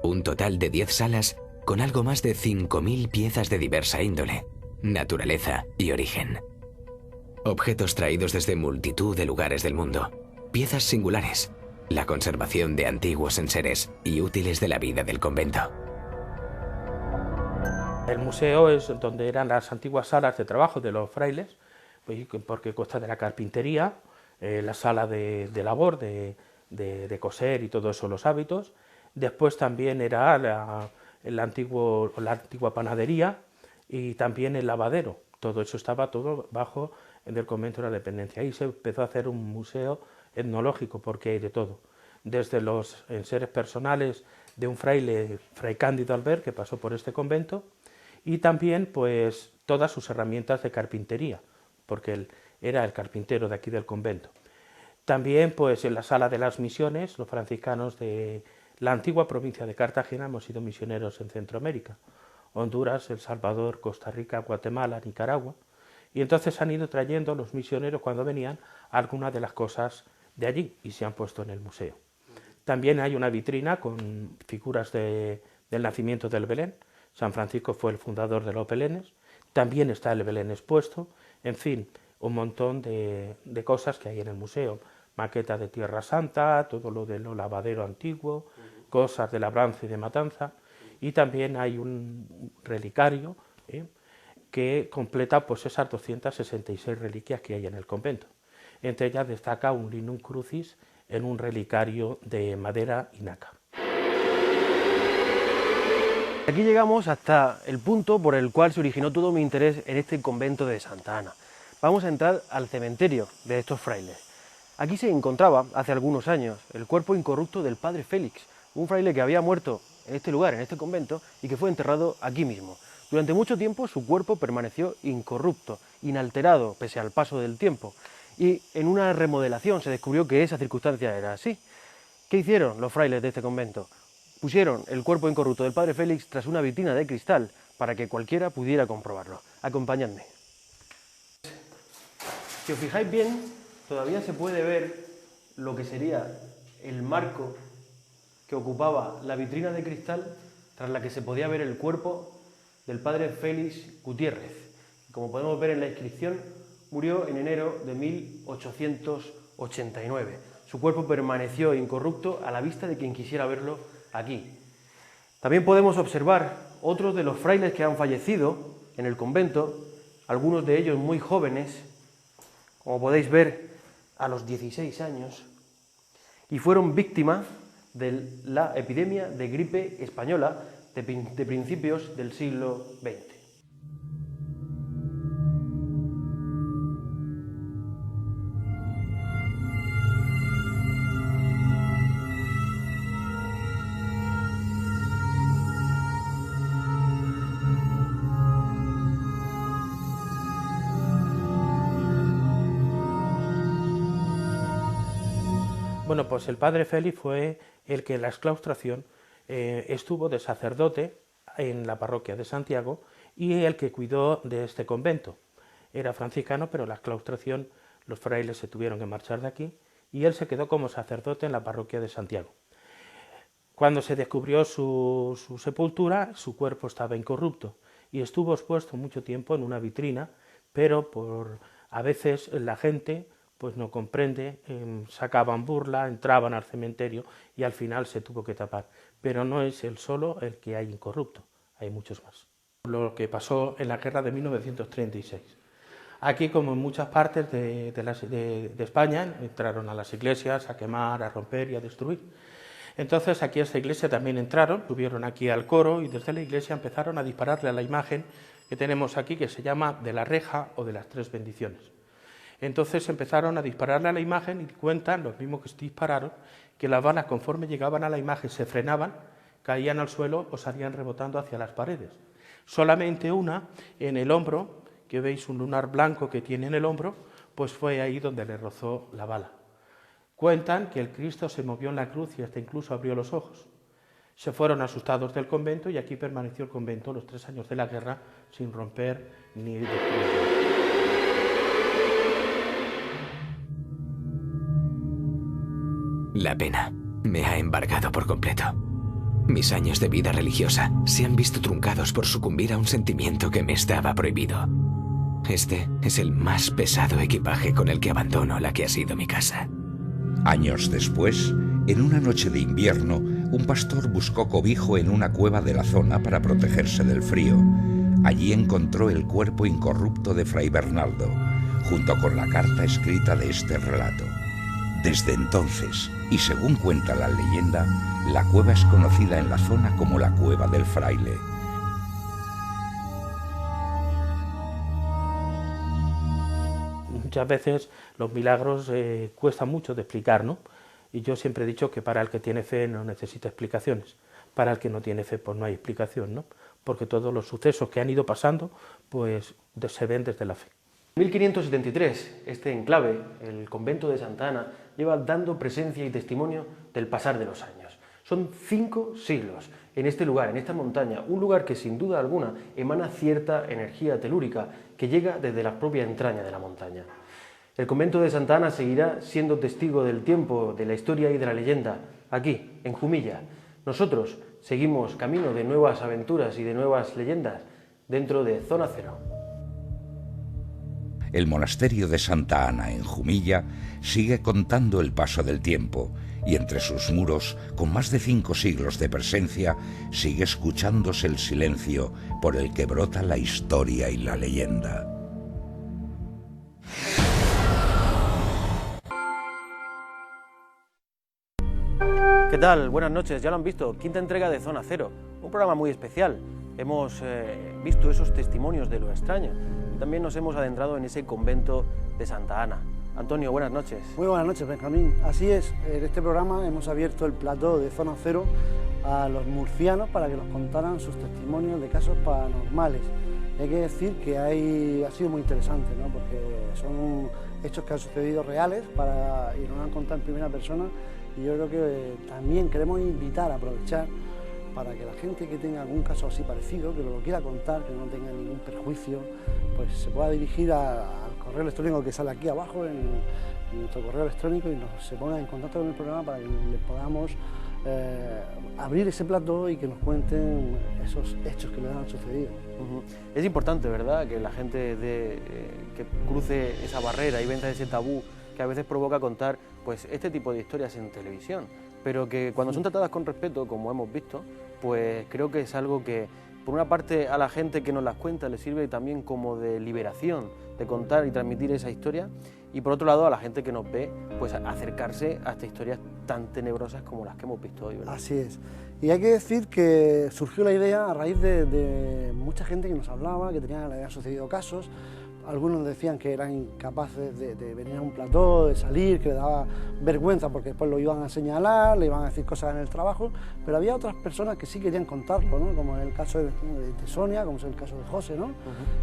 S7: Un total de 10 salas con algo más de 5.000 piezas de diversa índole, naturaleza y origen. Objetos traídos desde multitud de lugares del mundo, piezas singulares, la conservación de antiguos enseres y útiles de la vida del convento.
S4: El museo es donde eran las antiguas salas de trabajo de los frailes, pues, porque consta de la carpintería, la sala de labor, de coser y todo eso, los hábitos. Después también era la antigua panadería y también el lavadero. Todo eso estaba todo bajo del convento de la dependencia. Ahí se empezó a hacer un museo etnológico porque hay de todo. Desde los enseres personales de un fraile, Fray Cándido Albert, que pasó por este convento, y también pues todas sus herramientas de carpintería, porque él era el carpintero de aquí del convento. También pues en la sala de las misiones, los franciscanos de la antigua provincia de Cartagena hemos sido misioneros en Centroamérica, Honduras, El Salvador, Costa Rica, Guatemala, Nicaragua, y entonces han ido trayendo los misioneros cuando venían algunas de las cosas de allí y se han puesto en el museo. También hay una vitrina con figuras del nacimiento del Belén. San Francisco fue el fundador de los Belenes, también está el Belén expuesto, en fin, un montón de cosas que hay en el museo, maqueta de Tierra Santa, todo lo de lo lavadero antiguo, cosas de labranza y de matanza, y también hay un relicario que completa pues esas 266 reliquias que hay en el convento. Entre ellas destaca un linum crucis en un relicario de madera y nácar.
S1: Aquí llegamos hasta el punto por el cual se originó todo mi interés en este convento de Santa Ana. Vamos a entrar al cementerio de estos frailes. Aquí se encontraba, hace algunos años, el cuerpo incorrupto del padre Félix, un fraile que había muerto en este lugar, en este convento, y que fue enterrado aquí mismo. Durante mucho tiempo su cuerpo permaneció incorrupto, inalterado, pese al paso del tiempo, y en una remodelación se descubrió que esa circunstancia era así. ¿Qué hicieron los frailes de este convento? Pusieron el cuerpo incorrupto del padre Félix tras una vitrina de cristal para que cualquiera pudiera comprobarlo. Acompañadme. Si os fijáis bien, todavía se puede ver lo que sería el marco que ocupaba la vitrina de cristal tras la que se podía ver el cuerpo del padre Félix Gutiérrez. Como podemos ver en la inscripción, murió en enero de 1889. Su cuerpo permaneció incorrupto a la vista de quien quisiera verlo aquí. También podemos observar otros de los frailes que han fallecido en el convento, algunos de ellos muy jóvenes, como podéis ver, a los 16 años, y fueron víctimas de la epidemia de gripe española de principios del siglo XX.
S4: Bueno, pues el padre Félix fue el que en la exclaustración estuvo de sacerdote en la parroquia de Santiago y el que cuidó de este convento. Era franciscano, pero en la exclaustración los frailes se tuvieron que marchar de aquí y él se quedó como sacerdote en la parroquia de Santiago. Cuando se descubrió su sepultura, su cuerpo estaba incorrupto y estuvo expuesto mucho tiempo en una vitrina, pero a veces la gente pues no comprende, sacaban burla, entraban al cementerio y al final se tuvo que tapar. Pero no es él solo el que hay incorrupto, hay muchos más. Lo que pasó en la guerra de 1936. Aquí, como en muchas partes de España, entraron a las iglesias a quemar, a romper y a destruir. Entonces aquí a esta iglesia también entraron, tuvieron aquí al coro y desde la iglesia empezaron a dispararle a la imagen que tenemos aquí, que se llama de la reja o de las tres bendiciones. Entonces empezaron a dispararle a la imagen y cuentan, los mismos que dispararon, que las balas conforme llegaban a la imagen se frenaban, caían al suelo o salían rebotando hacia las paredes. Solamente una en el hombro, que veis un lunar blanco que tiene en el hombro, pues fue ahí donde le rozó la bala. Cuentan que el Cristo se movió en la cruz y hasta incluso abrió los ojos. Se fueron asustados del convento y aquí permaneció el convento los 3 años de la guerra sin romper ni destruir.
S7: La pena me ha embargado por completo. Mis años de vida religiosa se han visto truncados por sucumbir a un sentimiento que me estaba prohibido. Este es el más pesado equipaje con el que abandono la que ha sido mi casa.
S5: Años después, en una noche de invierno, un pastor buscó cobijo en una cueva de la zona para protegerse del frío. Allí encontró el cuerpo incorrupto de Fray Bernaldo, junto con la carta escrita de este relato. Desde entonces, y según cuenta la leyenda, la cueva es conocida en la zona como la Cueva del Fraile.
S4: Muchas veces los milagros cuestan mucho de explicar, ¿no? Y yo siempre he dicho que para el que tiene fe no necesita explicaciones, para el que no tiene fe pues no hay explicación, ¿no? Porque todos los sucesos que han ido pasando pues se ven desde la fe.
S1: En 1573, este enclave, el convento de Santa Ana, lleva dando presencia y testimonio del pasar de los años. Son 5 siglos en este lugar, en esta montaña, un lugar que sin duda alguna emana cierta energía telúrica que llega desde la propia entraña de la montaña. El convento de Santa Ana seguirá siendo testigo del tiempo, de la historia y de la leyenda, aquí, en Jumilla. Nosotros seguimos camino de nuevas aventuras y de nuevas leyendas dentro de Zona Cero.
S5: El monasterio de Santa Ana en Jumilla sigue contando el paso del tiempo y entre sus muros, con más de 5 siglos de presencia, sigue escuchándose el silencio por el que brota la historia y la leyenda.
S1: ¿Qué tal? Buenas noches, ya lo han visto, 5ª entrega de Zona Cero, un programa muy especial. Hemos visto esos testimonios de lo extraño y también nos hemos adentrado en ese convento de Santa Ana. Antonio, buenas noches.
S8: Muy buenas noches, Benjamín. Así es, en este programa hemos abierto el plató de Zona Cero a los murcianos para que nos contaran sus testimonios de casos paranormales. Hay que decir que ha sido muy interesante, ¿no? Porque son hechos que han sucedido reales y nos han contado en primera persona, y yo creo que también queremos invitar a aprovechar para que la gente que tenga algún caso así parecido, que lo quiera contar, que no tenga ningún perjuicio, pues se pueda dirigir al correo electrónico que sale aquí abajo en nuestro correo electrónico y se ponga en contacto con el programa para que le podamos abrir ese plató y que nos cuenten esos hechos que les han sucedido.
S1: Es importante, ¿verdad?, que la gente que cruce esa barrera y venza ese tabú que a veces provoca contar pues este tipo de historias en televisión, pero que cuando son tratadas con respeto, como hemos visto, pues creo que es algo que por una parte a la gente que nos las cuenta le sirve también como de liberación, de contar y transmitir esa historia, y por otro lado a la gente que nos ve, pues acercarse a estas historias tan tenebrosas como las que hemos visto hoy, ¿verdad?
S8: Así es. Y hay que decir que surgió la idea a raíz de mucha gente que nos hablaba, que le habían sucedido casos. Algunos decían que eran incapaces de venir a un plató, de salir, que le daba vergüenza porque después lo iban a señalar, le iban a decir cosas en el trabajo, pero había otras personas que sí querían contarlo, ¿no? Como es el caso de Sonia, como es el caso de José, ¿no?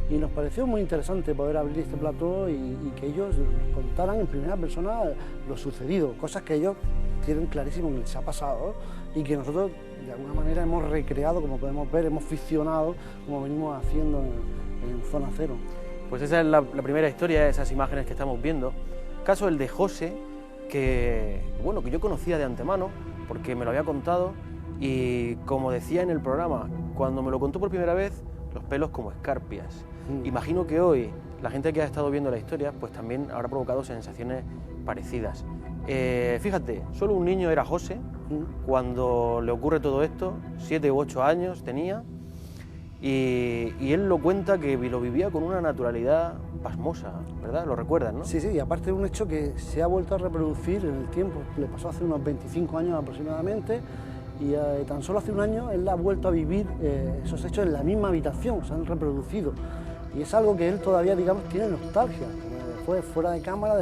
S8: Y nos pareció muy interesante poder abrir este plató y que ellos nos contaran en primera persona lo sucedido, cosas que ellos tienen clarísimo que les ha pasado y que nosotros de alguna manera hemos recreado, como podemos ver, hemos ficcionado, como venimos haciendo en Zona Cero.
S1: Pues esa es la primera historia, esas imágenes que estamos viendo. Caso el de José, que yo conocía de antemano, porque me lo había contado, y como decía en el programa, cuando me lo contó por primera vez, los pelos como escarpias. Imagino que hoy la gente que ha estado viendo la historia, pues también habrá provocado sensaciones parecidas. Fíjate, solo un niño era José, cuando le ocurre todo esto, 7 u 8 años tenía, y él lo cuenta que lo vivía con una naturalidad pasmosa, ¿verdad? Lo recuerdas, ¿no?
S8: Sí, y aparte de un hecho que se ha vuelto a reproducir en el tiempo, le pasó hace unos 25 años aproximadamente, y tan solo hace un año él ha vuelto a vivir esos hechos en la misma habitación, se han reproducido, y es algo que él todavía, digamos, tiene nostalgia. Fue fuera de cámara,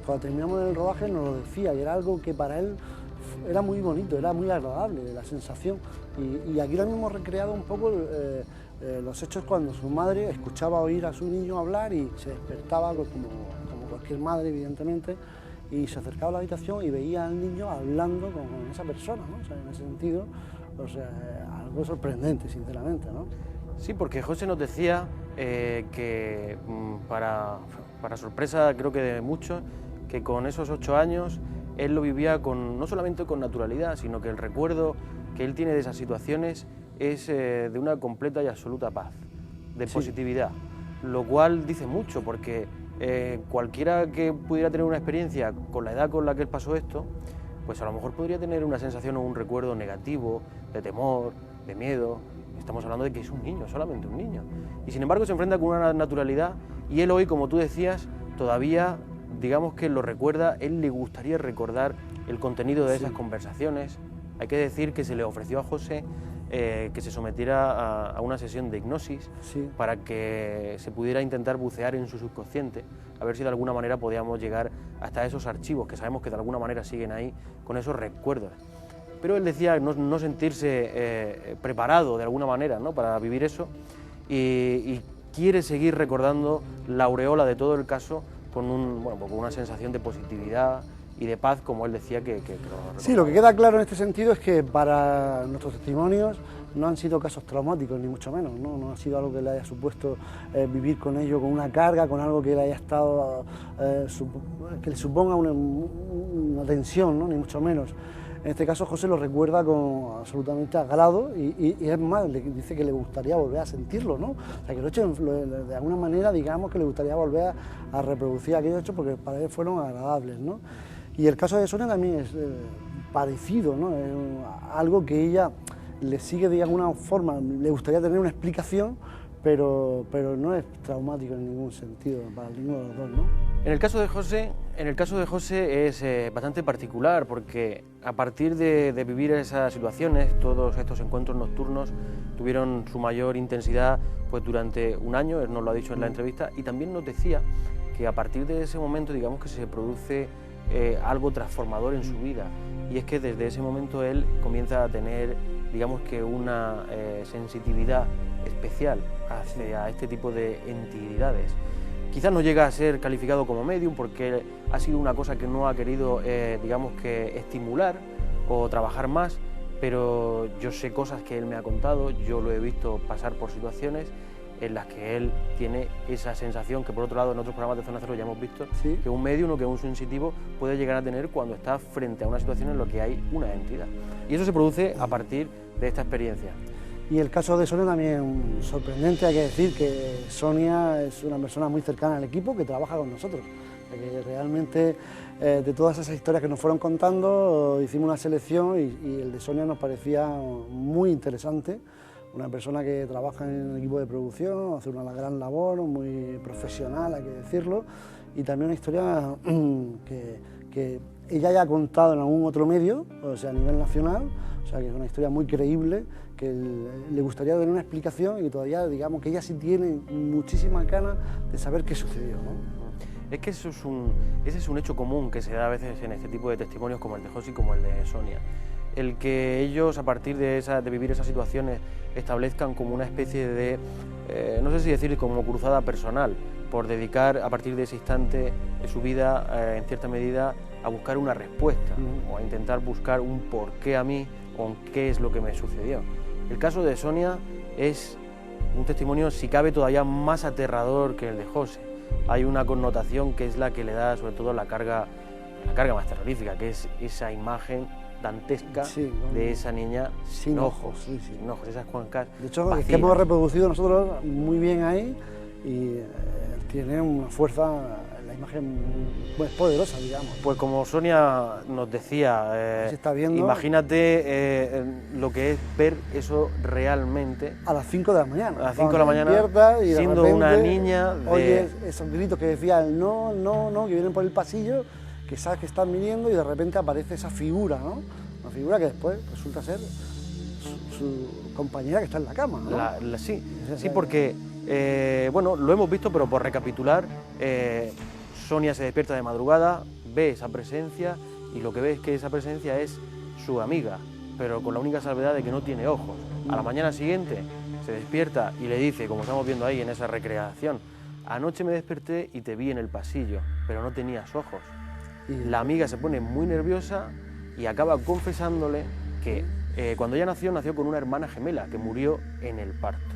S8: cuando terminamos el rodaje nos lo decía, y era algo que para él era muy bonito, era muy agradable la sensación, y aquí lo hemos recreado un poco los hechos cuando su madre escuchaba oír a su niño hablar y se despertaba como cualquier madre, evidentemente, y se acercaba a la habitación y veía al niño hablando con esa persona, ¿no? O sea, en ese sentido, algo sorprendente, sinceramente, ¿no?
S1: Sí, porque José nos decía que para sorpresa creo que de muchos, que con esos 8 años él lo vivía no solamente con naturalidad, sino que el recuerdo que él tiene de esas situaciones es de una completa y absoluta paz, de positividad, lo cual dice mucho, porque cualquiera que pudiera tener una experiencia con la edad con la que él pasó esto, pues a lo mejor podría tener una sensación o un recuerdo negativo, de temor, de miedo. Estamos hablando de que es un niño, solamente un niño, y sin embargo se enfrenta con una naturalidad, y él hoy, como tú decías, todavía, digamos que lo recuerda, él le gustaría recordar el contenido de esas conversaciones. Hay que decir que se le ofreció a José que se sometiera a una sesión de hipnosis para que se pudiera intentar bucear en su subconsciente, a ver si de alguna manera podíamos llegar hasta esos archivos que sabemos que de alguna manera siguen ahí, con esos recuerdos. Pero él decía no sentirse preparado de alguna manera, ¿no?, para vivir eso, y quiere seguir recordando la aureola de todo el caso con una sensación de positividad y de paz, como él decía que
S8: Sí, lo que queda claro en este sentido es que para nuestros testimonios no han sido casos traumáticos, ni mucho menos, no ha sido algo que le haya supuesto vivir con ello, con una carga, con algo que le haya estado, que le suponga una tensión, ¿no?, ni mucho menos. En este caso José lo recuerda con absolutamente agrado y es más, le dice que le gustaría volver a sentirlo, ¿no? O sea, que lo hecho de alguna manera, digamos, que le gustaría volver a reproducir aquellos hechos porque para él fueron agradables, ¿no? Y el caso de Sonia también es parecido, ¿no? Es algo que ella le sigue de alguna forma, le gustaría tener una explicación, pero no es traumático en ningún sentido para ninguno de los dos, ¿no?
S1: En el caso de José es bastante particular, porque a partir de vivir esas situaciones, todos estos encuentros nocturnos tuvieron su mayor intensidad pues durante un año, él nos lo ha dicho en la entrevista, y también nos decía que a partir de ese momento, digamos, que se produce algo transformador en su vida, y es que desde ese momento él comienza a tener, digamos, que una sensitividad especial hacia este tipo de entidades. Quizás no llega a ser calificado como medium porque ha sido una cosa que no ha querido, digamos, que estimular o trabajar más, pero yo sé cosas que él me ha contado, yo lo he visto pasar por situaciones en las que él tiene esa sensación que por otro lado en otros programas de Zona Cero ya hemos visto,
S8: Sí.
S1: que un medium o que un sensitivo puede llegar a tener cuando está frente a una situación en la que hay una entidad. Y eso se produce a partir de esta experiencia.
S8: Y el caso de Sonia también sorprendente, hay que decir que Sonia es una persona muy cercana al equipo que trabaja con nosotros. Que realmente de todas esas historias que nos fueron contando hicimos una selección y el de Sonia nos parecía muy interesante. Una persona que trabaja en el equipo de producción, hace una gran labor, muy profesional, hay que decirlo, y también una historia que ella ya ha contado en algún otro medio, o sea, a nivel nacional, o sea, que es una historia muy creíble, que le gustaría dar una explicación y todavía, digamos, que ella sí tiene muchísimas ganas de saber qué sucedió, ¿no?
S1: Es que ese es un hecho común que se da a veces en este tipo de testimonios como el de José y como el de Sonia. El que ellos, a partir de vivir esas situaciones, establezcan como una especie de, no sé si decir como cruzada personal, por dedicar a partir de ese instante de su vida, en cierta medida, a buscar una respuesta o a intentar buscar un porqué a mí o qué es lo que me sucedió. El caso de Sonia es un testimonio, si cabe, todavía más aterrador que el de José. Hay una connotación que es la que le da sobre todo la carga más terrorífica, que es esa imagen dantesca de esa niña sin ojos, sin ojos, esas cuencas
S8: de hecho,
S1: vacías.
S8: es que hemos reproducido nosotros muy bien ahí y tiene una fuerza, la imagen pues poderosa, digamos.
S1: Pues como Sonia nos decía,
S8: se está viendo,
S1: imagínate lo que es ver eso realmente
S8: a las 5 de la mañana.
S1: A las 5 de la mañana,
S8: y
S1: siendo
S8: repente,
S1: una niña
S8: oyes esos gritos que decían no, no, no, que vienen por el pasillo, que sabes que están viniendo y de repente aparece esa figura, ¿no? Una figura que después resulta ser su compañera que está en la cama, ¿no?
S1: Sí, porque, bueno, lo hemos visto, pero por recapitular, Sonia se despierta de madrugada, ve esa presencia y lo que ve es que esa presencia es su amiga, pero con la única salvedad de que no tiene ojos. A la mañana siguiente se despierta y le dice, como estamos viendo ahí en esa recreación, anoche me desperté y te vi en el pasillo, pero no tenías ojos. La amiga se pone muy nerviosa y acaba confesándole que cuando ella nació con una hermana gemela que murió en el parto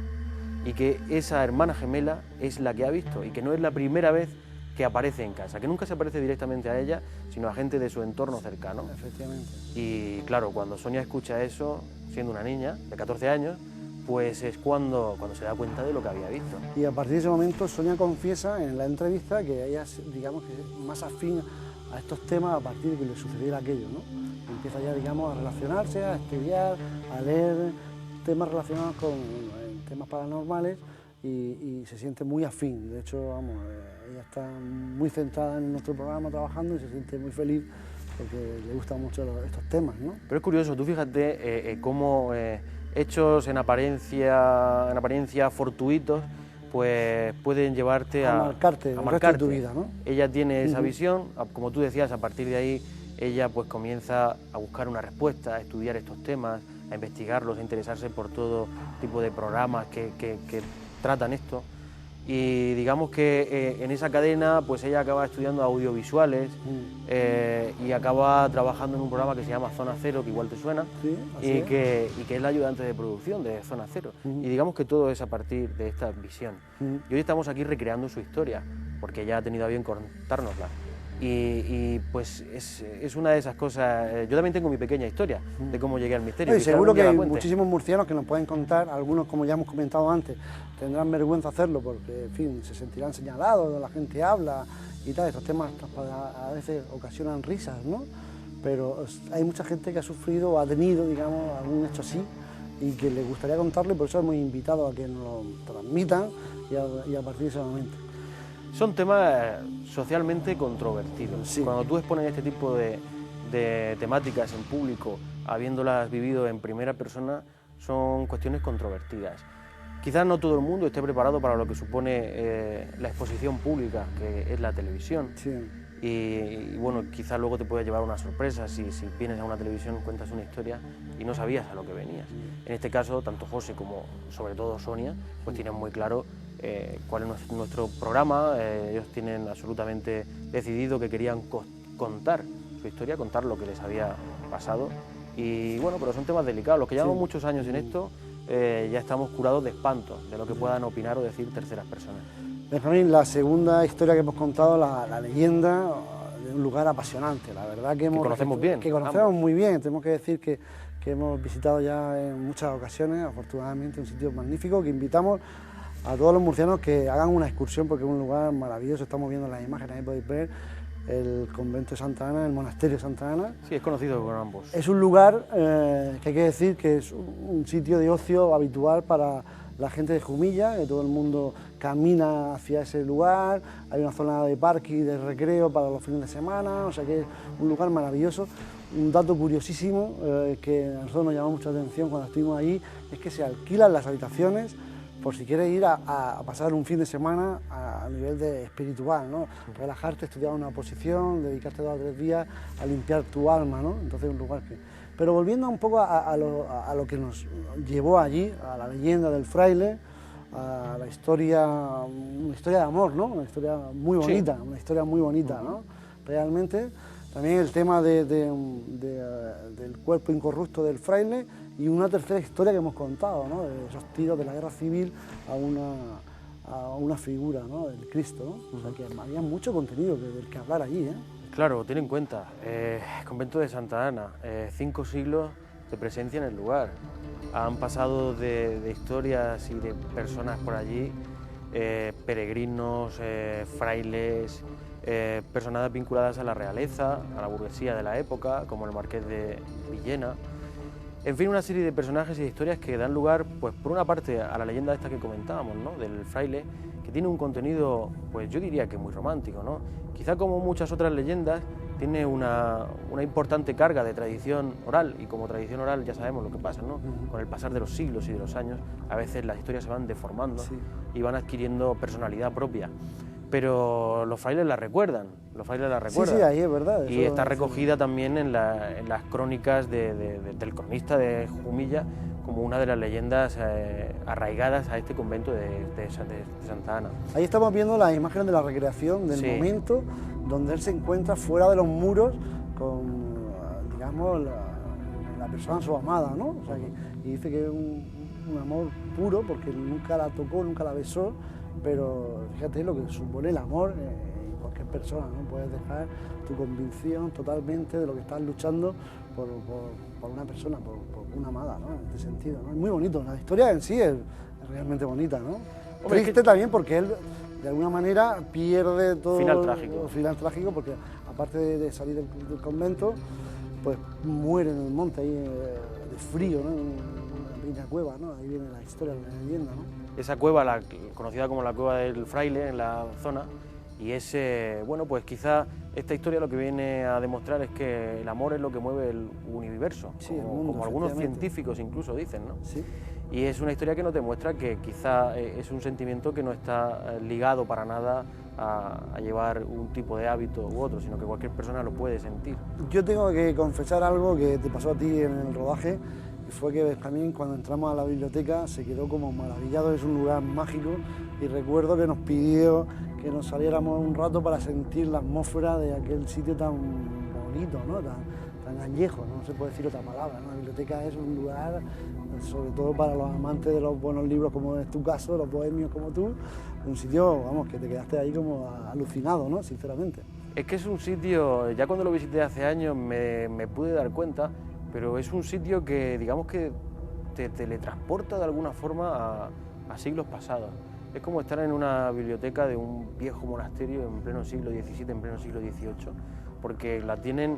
S1: y que esa hermana gemela es la que ha visto y que no es la primera vez que aparece en casa, que nunca se aparece directamente a ella, sino a gente de su entorno cercano.
S8: Efectivamente.
S1: Y claro, cuando Sonia escucha eso, siendo una niña de 14 años, pues es cuando se da cuenta de lo que había visto.
S8: Y a partir de ese momento Sonia confiesa en la entrevista que ella, digamos, que es más afín a estos temas a partir de que le sucediera aquello, ¿no? Empieza ya, digamos, a relacionarse, a estudiar, a leer temas relacionados con temas paranormales y se siente muy afín. De hecho, vamos, ella está muy centrada en nuestro programa trabajando y se siente muy feliz porque le gustan mucho estos temas, ¿no?
S1: Pero es curioso, tú fíjate cómo hechos en apariencia fortuitos, pues pueden llevarte
S8: a marcarte el resto de tu vida, ¿no?
S1: Ella tiene esa visión, como tú decías, a partir de ahí ella pues comienza a buscar una respuesta, a estudiar estos temas, a investigarlos, a interesarse por todo tipo de programas que tratan esto. Y digamos que en esa cadena pues ella acaba estudiando audiovisuales y acaba trabajando en un programa que se llama Zona Cero, que igual te suena, y que es la ayudante de producción de Zona Cero. Y digamos que todo es a partir de esta visión. Y hoy estamos aquí recreando su historia, porque ella ha tenido a bien contárnosla. Y pues es una de esas cosas. Yo también tengo mi pequeña historia de cómo llegué al misterio.
S8: Y seguro que hay muchísimos murcianos que nos pueden contar, algunos, como ya hemos comentado antes, tendrán vergüenza hacerlo porque, en fin, se sentirán señalados, la gente habla y tal, estos temas a veces ocasionan risas, ¿no? Pero hay mucha gente que ha sufrido o ha tenido, digamos, algún hecho así y que les gustaría contarlo, y por eso hemos invitado a que nos lo transmitan y a partir de ese momento.
S1: Son temas socialmente controvertidos. Sí. Cuando tú expones este tipo de temáticas en público, habiéndolas vivido en primera persona, son cuestiones controvertidas. Quizás no todo el mundo esté preparado para lo que supone la exposición pública, que es la televisión.
S8: Sí.
S1: Y bueno, quizás luego te puede llevar una sorpresa si vienes a una televisión, cuentas una historia y no sabías a lo que venías. En este caso, tanto José como sobre todo Sonia, pues tienen muy claro cuál es nuestro programa. Ellos tienen absolutamente decidido que querían contar su historia, contar lo que les había pasado. Y bueno, pero son temas delicados. Los que llevamos muchos años en esto, ya estamos curados de espantos, de lo que puedan opinar o decir terceras personas.
S8: Benjamín, la segunda historia que hemos contado, la leyenda de un lugar apasionante, la verdad que
S1: conocemos bien.
S8: Que conocemos muy bien, tenemos que decir que hemos visitado ya en muchas ocasiones, afortunadamente, un sitio magnífico que invitamos a todos los murcianos que hagan una excursión porque es un lugar maravilloso. Estamos viendo las imágenes, ahí podéis ver el convento de Santa Ana, el monasterio de Santa Ana.
S1: Sí, es conocido por ambos.
S8: Es un lugar que hay que decir que es un sitio de ocio habitual para la gente de Jumilla, que todo el mundo camina hacia ese lugar. Hay una zona de parque y de recreo para los fines de semana, o sea que es un lugar maravilloso. Un dato curiosísimo que a nosotros nos llamó mucha atención cuando estuvimos allí es que se alquilan las habitaciones por si quieres ir a pasar un fin de semana a nivel espiritual, ¿no? Relajarte, estudiar una posición, dedicarte 2 o 3 días a limpiar tu alma, ¿no? Entonces es un lugar que... Pero volviendo un poco a lo que nos llevó allí, a la leyenda del fraile, a la historia, una historia de amor, ¿no? Una historia muy bonita, sí. Una historia muy bonita, ¿no? Realmente, también el tema del cuerpo incorrupto del fraile y una tercera historia que hemos contado, ¿no? De esos tiros de la guerra civil a una figura, ¿no? Del Cristo, ¿no? O sea que había mucho contenido del que hablar allí, ¿eh?
S1: Claro, ten en cuenta, convento de Santa Ana, 5 siglos de presencia en el lugar. Han pasado de historias y de personas por allí, peregrinos, frailes, personas vinculadas a la realeza, a la burguesía de la época, como el marqués de Villena. En fin, una serie de personajes y de historias que dan lugar, pues por una parte, a la leyenda esta que comentábamos, ¿no? Del fraile, que tiene un contenido, pues yo diría que muy romántico, ¿no? Quizá como muchas otras leyendas, tiene una importante carga de tradición oral, y como tradición oral ya sabemos lo que pasa, ¿no? Con el pasar de los siglos y de los años, a veces las historias se van deformando, sí, y van adquiriendo personalidad propia. Pero los frailes la recuerdan,
S8: Sí, sí, ahí es verdad.
S1: Y está recogida también en las crónicas del cronista de Jumilla como una de las leyendas arraigadas a este convento de Santa Ana.
S8: Ahí estamos viendo las imágenes de la recreación del momento donde él se encuentra fuera de los muros con, digamos, la persona su amada, ¿no? O sea, y dice que es un amor puro porque nunca la tocó, nunca la besó, pero fíjate lo que supone el amor en cualquier persona, ¿no? Puedes dejar tu convicción totalmente de lo que estás luchando por una persona, por una amada, ¿no? En este sentido, ¿no? Es muy bonito, la historia en sí es realmente bonita, ¿no? Hombre, triste también porque él de alguna manera pierde todo... Final trágico porque aparte de salir del convento, pues muere en el monte ahí de frío, ¿no? En una pequeña cueva, ¿no? Ahí viene la historia, la leyenda, ¿no?
S1: Esa cueva, conocida como la cueva del fraile en la zona, y bueno, pues quizá esta historia lo que viene a demostrar es que el amor es lo que mueve el universo, sí, como algunos científicos incluso dicen, ¿no?
S8: Sí.
S1: Y es una historia que nos demuestra que quizá es un sentimiento que no está ligado para nada a llevar un tipo de hábito u otro, sino que cualquier persona lo puede sentir.
S8: Yo tengo que confesar algo que te pasó a ti en el rodaje, y fue que Benjamín, cuando entramos a la biblioteca, se quedó como maravillado. Es un lugar mágico y recuerdo que nos pidió que nos saliéramos un rato para sentir la atmósfera de aquel sitio tan bonito, ¿no? tan añejo, no se puede decir otra palabra, ¿no? La biblioteca es un lugar, sobre todo para los amantes de los buenos libros, como es tu caso, los bohemios como tú, un sitio, vamos, que te quedaste ahí como alucinado, ¿no? Sinceramente.
S1: Es que es un sitio, ya cuando lo visité hace años me pude dar cuenta, pero es un sitio que, digamos que te teletransporta de alguna forma a siglos pasados. Es como estar en una biblioteca de un viejo monasterio en pleno siglo XVII, en pleno siglo XVIII, porque la tienen,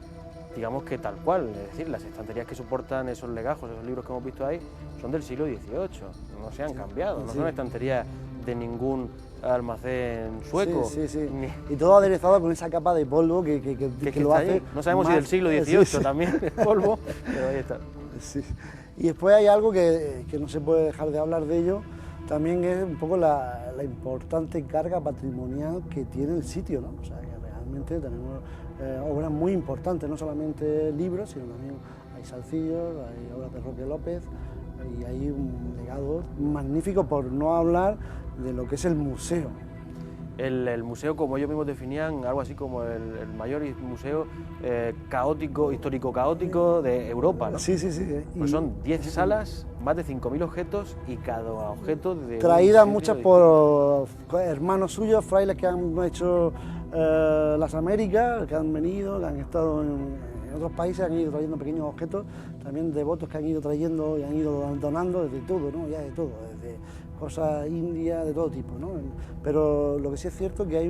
S1: digamos que tal cual, es decir, las estanterías que soportan esos legajos, esos libros que hemos visto ahí, son del siglo XVIII, no se han cambiado, no son estanterías de ningún almacén sueco.
S8: Sí. Y todo aderezado con esa capa de polvo que lo hace.
S1: Ahí. No sabemos si del siglo XVIII también es polvo, pero ahí está.
S8: Sí. Y después hay algo que no se puede dejar de hablar de ello, también es un poco la importante carga patrimonial que tiene el sitio, ¿no? O sea, que realmente tenemos obras muy importantes, no solamente libros, sino también hay salcillos, hay obras de Roque López, y hay un legado magnífico, por no hablar de lo que es el museo.
S1: el museo, como ellos mismos definían, algo así como el mayor museo caótico, histórico caótico de Europa, ¿no?
S8: Sí, sí, sí.
S1: Pues son 10 salas, más de 5.000 objetos y cada objeto de...
S8: Traídas muchas por hermanos suyos, frailes que han hecho las Américas, que han venido, que han estado en otros países, han ido trayendo pequeños objetos, también devotos que han ido trayendo y han ido donando desde todo, ¿no? Ya de todo, desde cosas indias, de todo tipo, ¿no? Pero lo que sí es cierto es que hay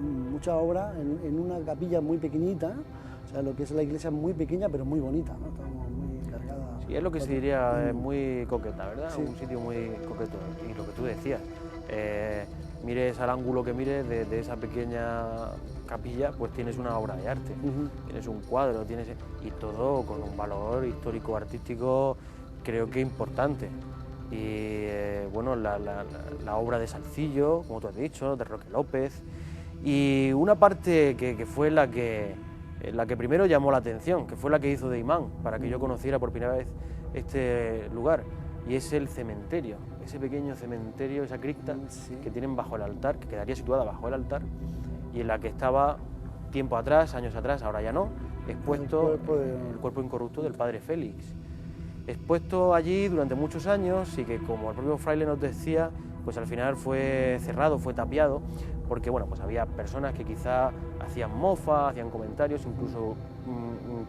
S8: mucha obra en una capilla muy pequeñita, o sea, lo que es la iglesia es muy pequeña pero muy bonita, ¿no? Estamos muy cargadas.
S1: Sí, es lo que se diría muy coqueta, ¿verdad?
S8: Sí.
S1: Un sitio muy coqueto. Y lo que tú decías, mires al ángulo que mires de esa pequeña capilla, pues tienes una obra de arte, tienes un cuadro, y todo con un valor histórico, artístico, creo que importante. Y bueno, la obra de Salcillo, como tú has dicho, de Roque López, y una parte que fue la que primero llamó la atención, que fue la que hizo de imán para que yo conociera por primera vez este lugar, y es el cementerio, ese pequeño cementerio, esa cripta que tienen bajo el altar, que quedaría situada bajo el altar, y en la que estaba tiempo atrás, años atrás, ahora ya no, expuesto el cuerpo incorrupto del padre Félix. Expuesto allí durante muchos años y que, como el propio fraile nos decía, pues al final fue cerrado, fue tapiado, porque bueno, pues había personas que quizá hacían mofa, hacían comentarios, incluso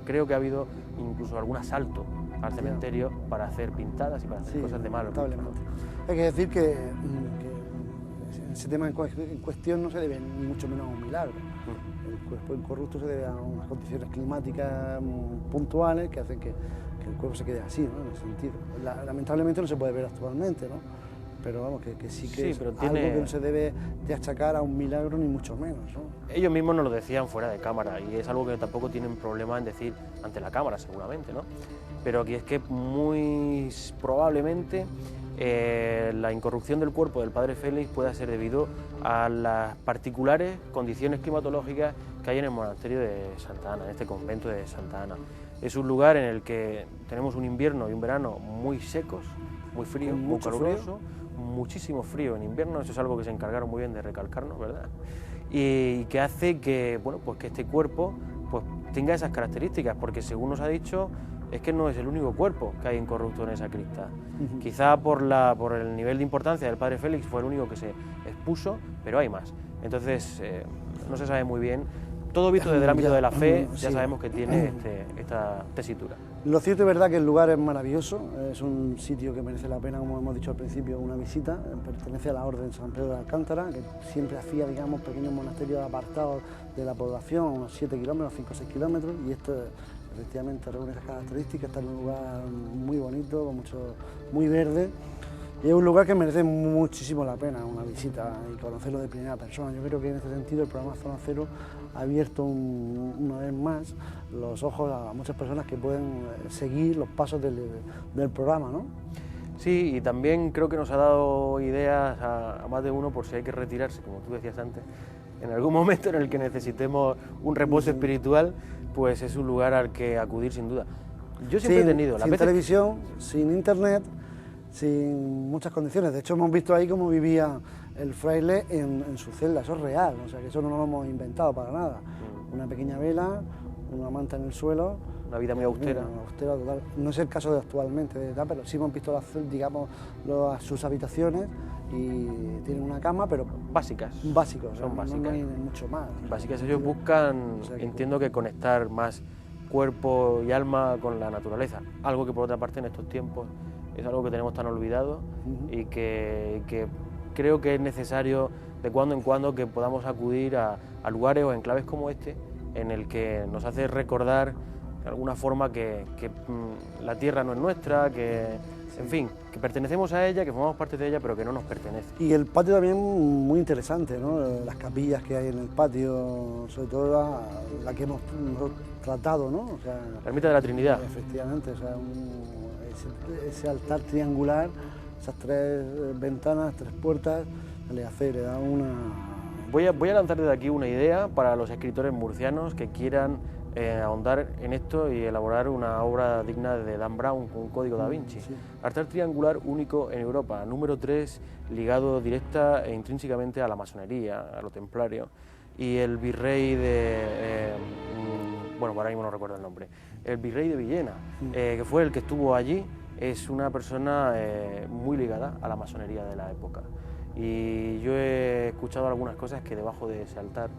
S1: creo que ha habido incluso algún asalto al cementerio para hacer pintadas y para hacer cosas de malo.
S8: Hay que decir que ese tema en cuestión no se debe ni mucho menos a un milagro. El cuerpo incorrupto se debe a unas condiciones climáticas puntuales que hacen que el cuerpo se quede así, ¿no? En ese sentido. Lamentablemente no se puede ver actualmente, ¿no? Pero vamos, que sí que es algo que no se debe de achacar a un milagro ni mucho menos, ¿no?
S1: Ellos mismos nos lo decían fuera de cámara y es algo que tampoco tienen problema en decir ante la cámara seguramente, ¿no? Pero aquí es que muy probablemente la incorrupción del cuerpo del padre Félix pueda ser debido a las particulares condiciones climatológicas que hay en el monasterio de Santa Ana, en este convento de Santa Ana. Es un lugar en el que tenemos un invierno y un verano muy secos, muy fríos, muy caluroso, muchísimo frío en invierno, eso es algo que se encargaron muy bien de recalcarnos, ¿verdad? Y que hace que, bueno, pues que este cuerpo pues tenga esas características, porque según nos ha dicho, es que no es el único cuerpo que hay incorrupto en esa cripta. Quizá por el nivel de importancia del padre Félix fue el único que se expuso, pero hay más. Entonces, no se sabe muy bien. Todo visto desde el ámbito de la fe, ya sabemos que tiene esta tesitura.
S8: Lo cierto es verdad que el lugar es maravilloso, es un sitio que merece la pena, como hemos dicho al principio, una visita. Pertenece a la Orden San Pedro de Alcántara, que siempre hacía, digamos, pequeños monasterios apartados de la población, unos 7 kilómetros, 5 o 6 kilómetros, y esto efectivamente reúne esas características. Está en un lugar muy bonito, con muy verde, y es un lugar que merece muchísimo la pena una visita y conocerlo de primera persona. Yo creo que en este sentido el programa Zona Cero ha abierto una vez más los ojos a muchas personas que pueden seguir los pasos del programa, ¿no?
S1: Sí, y también creo que nos ha dado ideas a más de uno por si hay que retirarse, como tú decías antes, en algún momento en el que necesitemos un reposo espiritual, pues es un lugar al que acudir sin duda. Yo siempre he tenido
S8: sin televisión, sin internet, sin muchas condiciones. De hecho, hemos visto ahí cómo vivía el fraile en su celda, eso es real, o sea que eso no lo hemos inventado para nada. Una pequeña vela, una manta en el suelo.
S1: Una vida muy austera.
S8: Austera total. No es el caso de actualmente, ¿verdad? Pero sí hemos visto sus habitaciones y tienen una cama, pero
S1: básicas.
S8: Son básicas. No hay mucho más.
S1: Básicas. Ellos buscan, entiendo que conectar más cuerpo y alma con la naturaleza. Algo que por otra parte en estos tiempos es algo que tenemos tan olvidado y que creo que es necesario de cuando en cuando que podamos acudir a lugares o enclaves como este, en el que nos hace recordar de alguna forma que la tierra no es nuestra, que, en fin, que pertenecemos a ella, que formamos parte de ella, pero que no nos pertenece.
S8: Y el patio también muy interesante, ¿no? Las capillas que hay en el patio, sobre todo la que hemos tratado, ¿no? O sea,
S1: la ermita de la Trinidad.
S8: Efectivamente, o sea, ese altar triangular, esas 3 ventanas, 3 puertas, le da una...
S1: Voy a lanzar desde aquí una idea para los escritores murcianos que quieran ahondar en esto y elaborar una obra digna de Dan Brown con Código Da Vinci. Altar triangular único en Europa, número 3, ligado directa e intrínsecamente a la masonería, a lo templario, y el virrey de... bueno, ahora mismo no recuerdo el nombre, el virrey de Villena, que fue el que estuvo allí, es una persona muy ligada a la masonería de la época. Y yo he escuchado algunas cosas que debajo de ese altar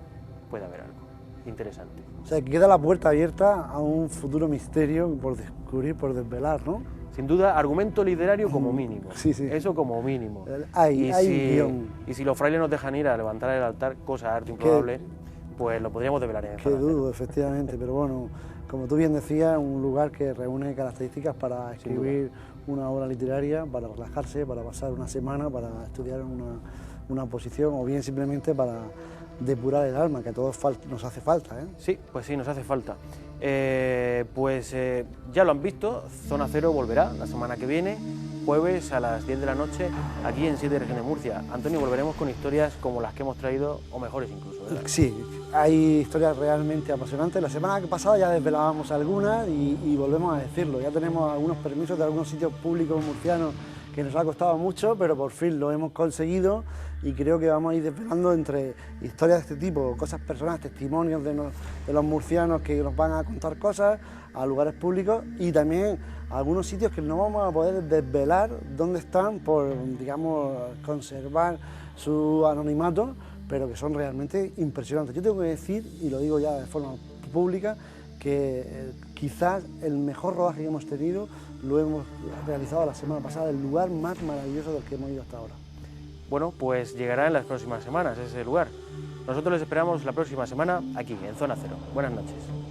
S1: puede haber algo interesante.
S8: O sea, que queda la puerta abierta a un futuro misterio por descubrir, por desvelar, ¿no?
S1: Sin duda, argumento literario como mínimo.
S8: Sí, sí.
S1: Eso como mínimo.
S8: Hay guión.
S1: Y si los frailes nos dejan ir a levantar el altar, cosa arte improbable, pues lo podríamos desvelar en
S8: Qué dudo, efectivamente, pero bueno, como tú bien decías, un lugar que reúne características para escribir una obra literaria, para relajarse, para pasar una semana, para estudiar una posición o bien simplemente para depurar el alma, que a todos nos hace falta, ¿eh?
S1: Sí, pues sí, nos hace falta. Ya lo han visto, Zona Cero volverá la semana que viene, jueves a las 10 de la noche, aquí en 7 Regiones Murcia. Antonio, volveremos con historias como las que hemos traído, o mejores incluso, ¿verdad?
S8: Sí, hay historias realmente apasionantes. La semana pasada ya desvelábamos algunas y volvemos a decirlo. Ya tenemos algunos permisos de algunos sitios públicos murcianos que nos ha costado mucho, pero por fin lo hemos conseguido y creo que vamos a ir desvelando entre historias de este tipo, cosas personales, testimonios de los murcianos que nos van a contar cosas a lugares públicos y también a algunos sitios que no vamos a poder desvelar dónde están por, digamos, conservar su anonimato, pero que son realmente impresionantes. Yo tengo que decir, y lo digo ya de forma pública, que quizás el mejor rodaje que hemos tenido lo hemos realizado la semana pasada, el lugar más maravilloso del que hemos ido hasta ahora.
S1: Bueno, pues llegará en las próximas semanas ese lugar. Nosotros les esperamos la próxima semana aquí, en Zona Cero. Buenas noches.